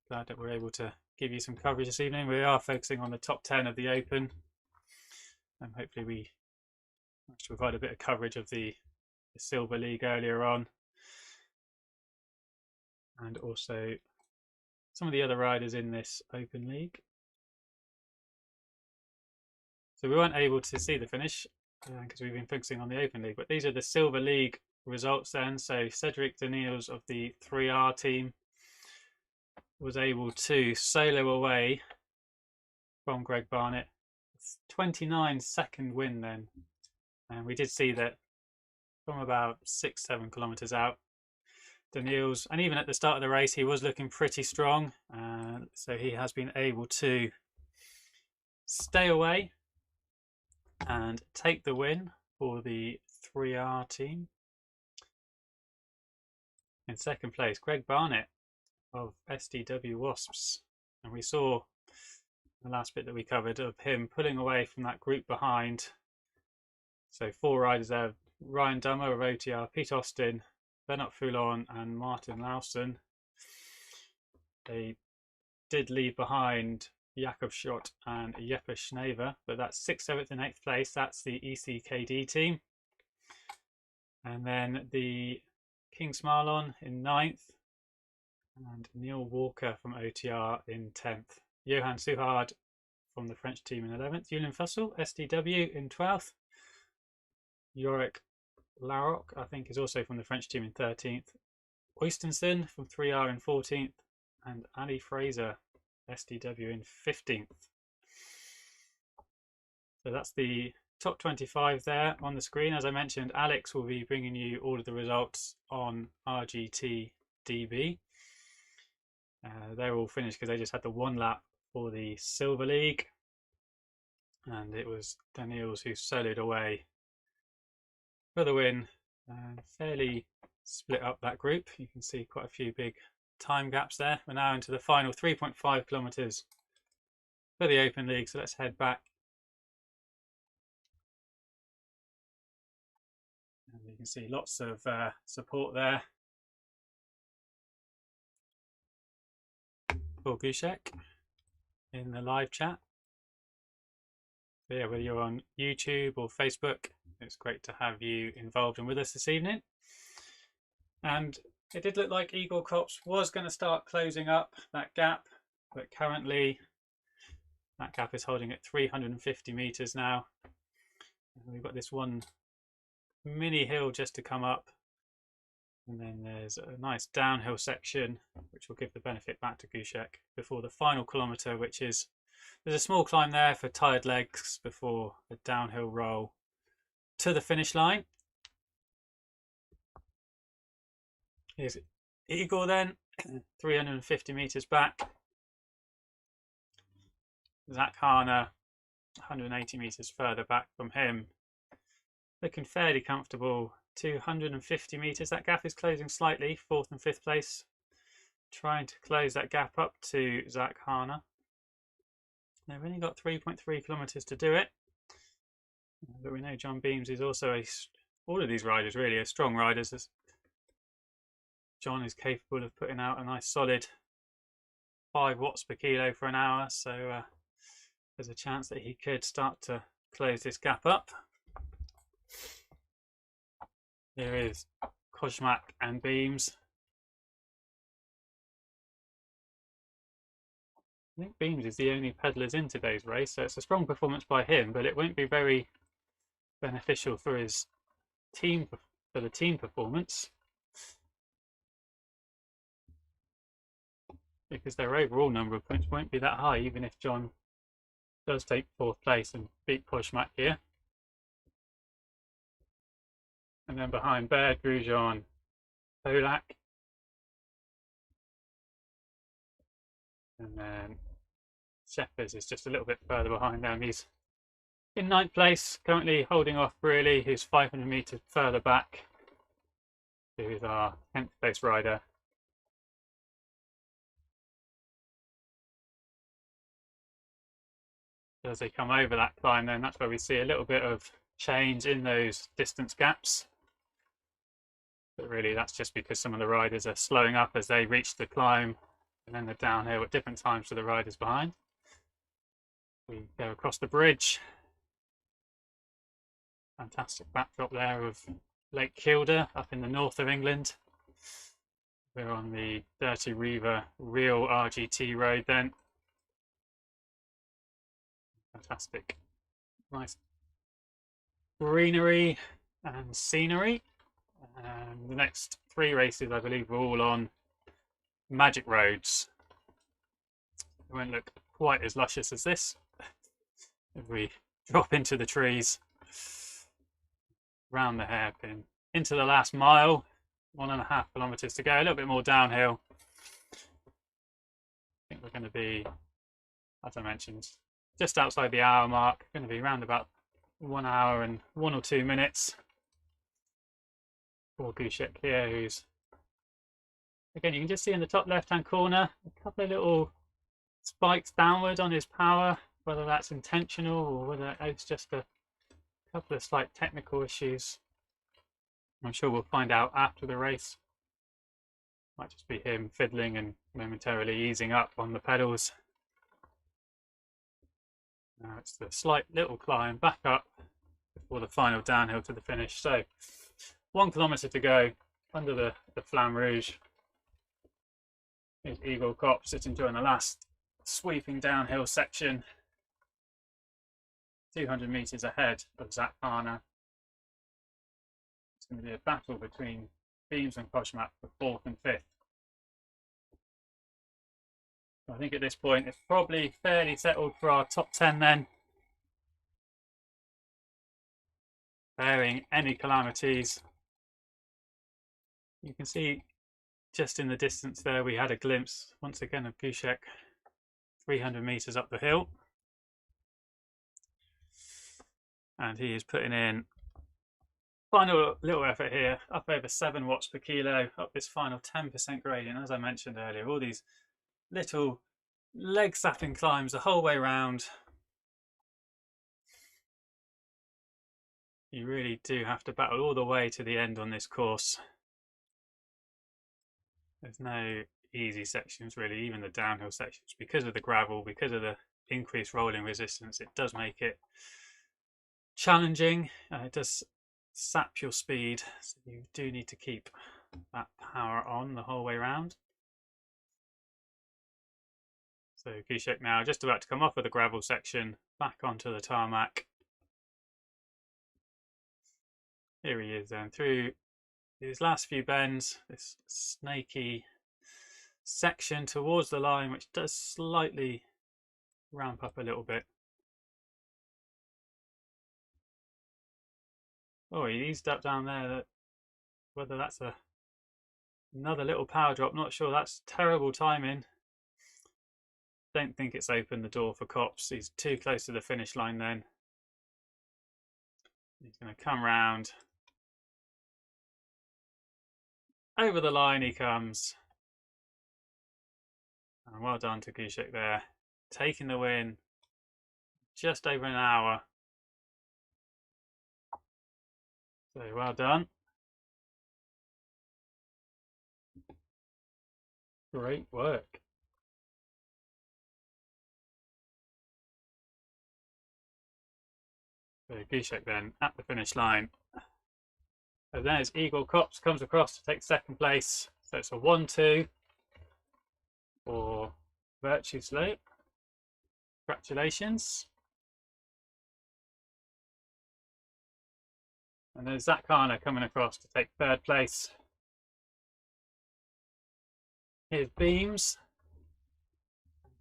Speaker 1: Glad that we're able to give you some coverage this evening. We are focusing on the top 10 of the Open, and hopefully we managed to provide a bit of coverage of the Silver League earlier on, and also some of the other riders in this Open League. So we weren't able to see the finish because we've been focusing on the Open League, but these are the Silver League results then. So Cedric Daniels of the 3R team was able to solo away from Greg Barnett. 29-second win then, and we did see that from about 6-7 kilometers out, Daniels, and even at the start of the race, he was looking pretty strong, so he has been able to stay away and take the win for the 3R team. In second place, Greg Barnett of SDW Wasps, and we saw the last bit that we covered of him pulling away from that group behind. So 4 riders there: Ryan Dummer of OTR, Pete Austin, Bernard Foulon and Martin Lawson. They did leave behind Jakob Schott and Jeppe Schnever, but that's 6th, 7th and 8th place. That's the ECKD team. And then the King Smarlon in 9th, and Neil Walker from OTR in 10th. Johan Suhard from the French team in 11th. Julian Fussell, SDW, in 12th. Yorick Larocque, I think, is also from the French team in 13th. Oystenson from 3R in 14th. And Ali Fraser, SDW, in 15th. So that's the top 25 there on the screen. As I mentioned, Alex will be bringing you all of the results on RGT DB. They're all finished because they just had the 1 lap for the Silver League, and it was Daniels who soloed away for the win. Fairly split up that group. You can see quite a few big time gaps there. We're now into the final 3.5 kilometers for the Open League, so let's head back. And you can see lots of support there for Gushek in the live chat. So yeah, whether you're on YouTube or Facebook, it's great to have you involved and with us this evening. And it did look like Eagle Copse was going to start closing up that gap, but currently that gap is holding at 350 meters now. And we've got this one mini hill just to come up, and then there's a nice downhill section which will give the benefit back to Gushek before the final kilometre, which is, there's a small climb there for tired legs before a downhill roll to the finish line. Here's Eagle then, 350 meters back. Zach Harner, 180 meters further back from him, looking fairly comfortable. 250 meters, that gap is closing slightly. 4th and 5th place, trying to close that gap up to Zach Harner. They've only got 3.3 kilometers to do it, but we know John Beams is also all of these riders really are strong riders. John is capable of putting out a nice solid 5 watts per kilo for an hour, so there's a chance that he could start to close this gap up. Here is Kozmak and Beams. I think Beams is the only pedallers in today's race, so it's a strong performance by him, but it won't be very beneficial for his team, for the team performance, because their overall number of points won't be that high, even if John does take 4th place and beat Poshmak here. And then behind Baird, Grujon, Polak. And then Shepherds is just a little bit further behind them. He's in 9th place, currently holding off Brearley, who's 500 metres further back, who's our 10th place rider. As they come over that climb, then that's where we see a little bit of change in those distance gaps. But really, that's just because some of the riders are slowing up as they reach the climb and then the downhill at different times to the riders behind. We go across the bridge. Fantastic backdrop there of Lake Kielder up in the north of England. We're on the Dirty Reiver real RGT road then. Fantastic. Nice greenery and scenery. And the next 3 races, I believe, are all on magic roads. It won't look quite as luscious as this if we drop into the trees, round the hairpin, into the last mile, 1.5 kilometres to go, a little bit more downhill. I think we're going to be, as I mentioned, just outside the hour mark, going to be around about 1 hour and 1 or 2 minutes. For Gushek here, who's, again, you can just see in the top left-hand corner, a couple of little spikes downward on his power, whether that's intentional or whether it's just a couple of slight technical issues. I'm sure we'll find out after the race. Might just be him fiddling and momentarily easing up on the pedals. Now it's the slight little climb back up before the final downhill to the finish. So 1 kilometre to go under the Flamme Rouge. Here's Eagle Cop just enjoying the last sweeping downhill section. 200 metres ahead of Zach Harner. It's going to be a battle between Beams and Poshmak for 4th and 5th. I think at this point it's probably fairly settled for our top 10 then. Bearing any calamities. You can see just in the distance there we had a glimpse once again of Gushek 300 metres up the hill. And he is putting in final little effort here, up over 7 watts per kilo, up this final 10% gradient. As I mentioned earlier, all these little leg sapping climbs the whole way round. You really do have to battle all the way to the end on this course. There's no easy sections really, even the downhill sections, because of the gravel, because of the increased rolling resistance. It does make it challenging. It does sap your speed, so you do need to keep that power on the whole way round. So Gushek now just about to come off of the gravel section, back onto the tarmac. Here he is then, through these last few bends, this snaky section towards the line, which does slightly ramp up a little bit. Oh, he eased up down there. Whether that's another little power drop, not sure. That's terrible timing. Don't think it's opened the door for Cops. He's too close to the finish line then. He's going to come round. Over the line he comes. And well done to Gushek there. Taking the win. Just over an hour. So well done. Great work. So Gushek then at the finish line. So there's Eagle Cops, comes across to take 2nd place. So it's a 1-2 for Virtue Slope. Congratulations. And there's Zach Garner coming across to take third place. Here's Beams.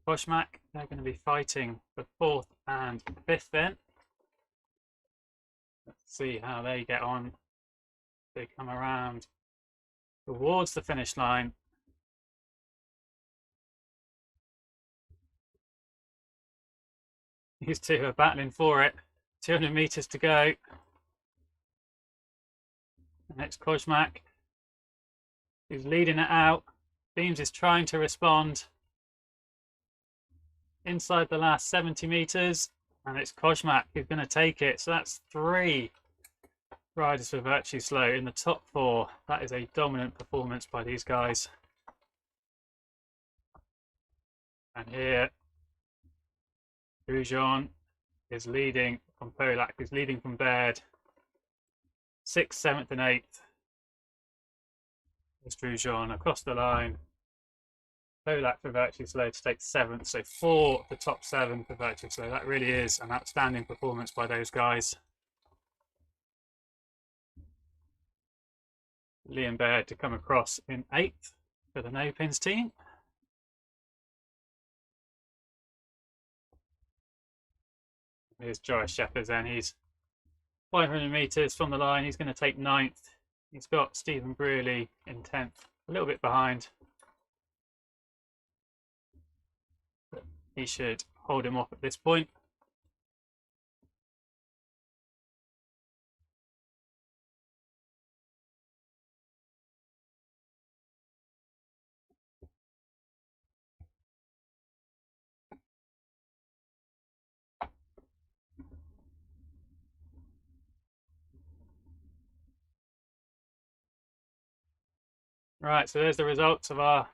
Speaker 1: Koshmak, they're going to be fighting for 4th and 5th then. Let's see how they get on. They come around towards the finish line. These two are battling for it. 200 meters to go. Next Koshmak, who's leading it out. Beams is trying to respond inside the last 70 meters, and it's Koshmak who's going to take it. So that's 3 riders for Virtue Slow in the top 4. That is a dominant performance by these guys. And here, Grujon is leading from Polak, who's leading from Baird. 6th, 7th, and 8th. There's Grujon across the line. Polak for Virtue Slow to take 7th, so 4 the top 7 for Virtue Slow. That really is an outstanding performance by those guys. Liam Baird to come across in 8th for the No Pins team. Here's Joris Shepherd then. He's 500 meters from the line. He's going to take 9th. He's got Stephen Brearley in 10th, a little bit behind. But he should hold him off at this point. Right, so there's the results of our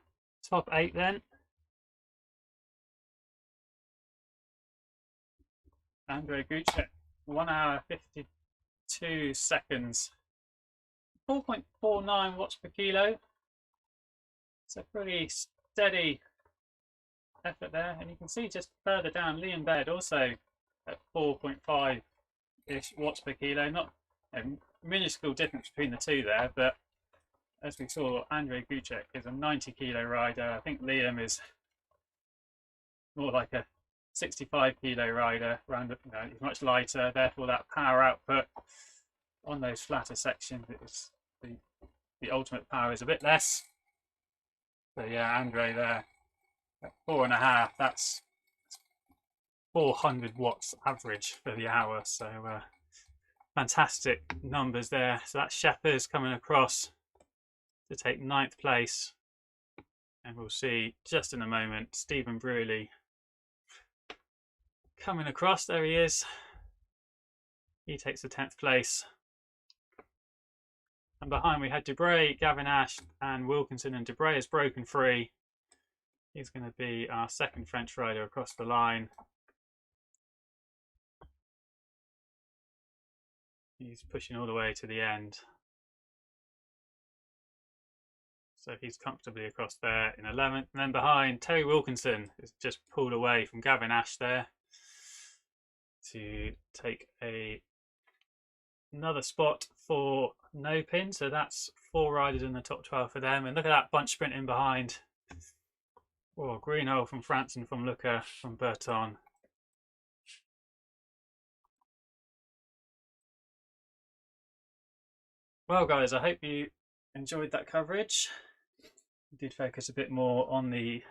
Speaker 1: top 8 then. Andrei Gucek, 1 hour 52 seconds. 4.49 watts per kilo. It's a pretty steady effort there. And you can see just further down, Liam Baird also at 4.5-ish watts per kilo. Not a minuscule difference between the two there, but as we saw, Andrei Gucek is a 90 kilo rider. I think Liam is more like a 65 kilo rider. He's much lighter, therefore that power output on those flatter sections, is the ultimate power is a bit less. So yeah, Andrei there at 4.5. That's 400 watts average for the hour. So fantastic numbers there. So that's Shepherd's coming across to take 9th place, and we'll see just in a moment Stephen Brearley coming across. There he is. He takes the 10th place, and behind we had Dubray, Gavin Ash and Wilkinson, and Dubray has broken free. He's going to be our 2nd French rider across the line. He's pushing all the way to the end. So he's comfortably across there in 11th. And then behind, Terry Wilkinson is just pulled away from Gavin Ash there to take another spot for No Pin. So that's 4 riders in the top 12 for them. And look at that bunch sprinting behind. Oh, Greenhole from France and from Luca from Burton. Well, guys, I hope you enjoyed that coverage. We did focus a bit more on the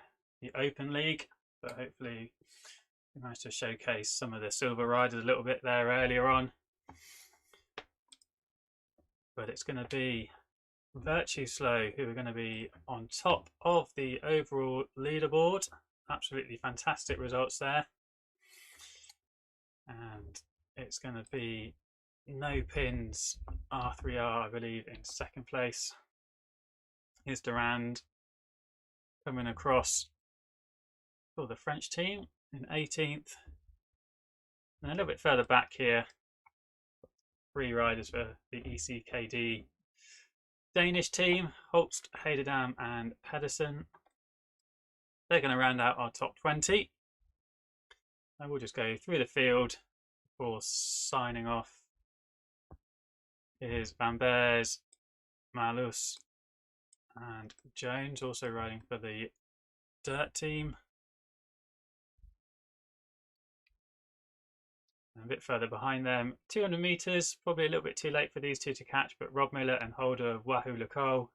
Speaker 1: Open League, but hopefully we managed to showcase some of the silver riders a little bit there earlier on. But it's going to be Virtue Slow who are going to be on top of the overall leaderboard. Absolutely fantastic results there. And it's going to be No Pins R3R, I believe, in 2nd place. Here's Durand coming across for the French team in 18th. And a little bit further back here, 3 riders for the ECKD Danish team, Holst, Hederdam and Pedersen. They're going to round out our top 20. And we'll just go through the field before signing off. is Van Beers, Malus and Jones, also riding for the Dirt team. And a bit further behind them, 200 metres, probably a little bit too late for these two to catch, but Rob Miller and Holder of Wahoo Lacole,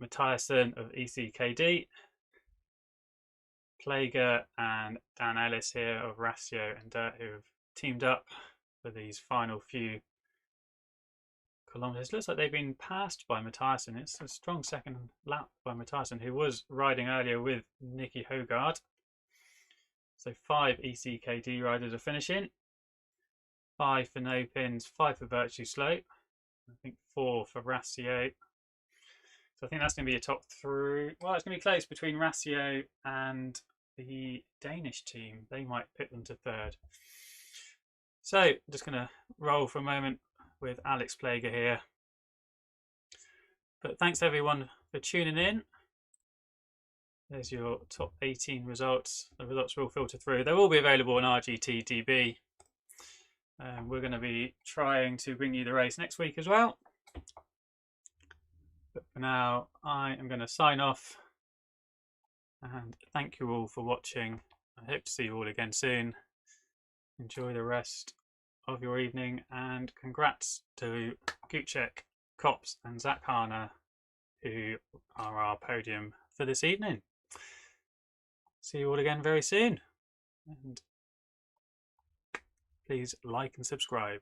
Speaker 1: Mathiasson of ECKD, Plager and Dan Ellis here of Ratio and Dirt, who have teamed up for these final few kilometres. Looks like they've been passed by Mathiasson. It's a strong second lap by Mathiasson, who was riding earlier with Nicky Hogard. So 5 ECKD riders are finishing. 5 for no pins, 5 for Virtue Slope. I think 4 for Ratio. So I think that's going to be a top 3. Well, it's going to be close between Ratio and the Danish team. They might pit them to 3rd. So I'm just going to roll for a moment with Alex Plager here. But thanks everyone for tuning in. There's your top 18 results. The results will filter through. They will be available on RGTDB. We're going to be trying to bring you the race next week as well. But for now, I am going to sign off. And thank you all for watching. I hope to see you all again soon. Enjoy the rest of your evening, and congrats to Gucek, Kops and Zach Harner, who are our podium for this evening. See you all again very soon, and please like and subscribe.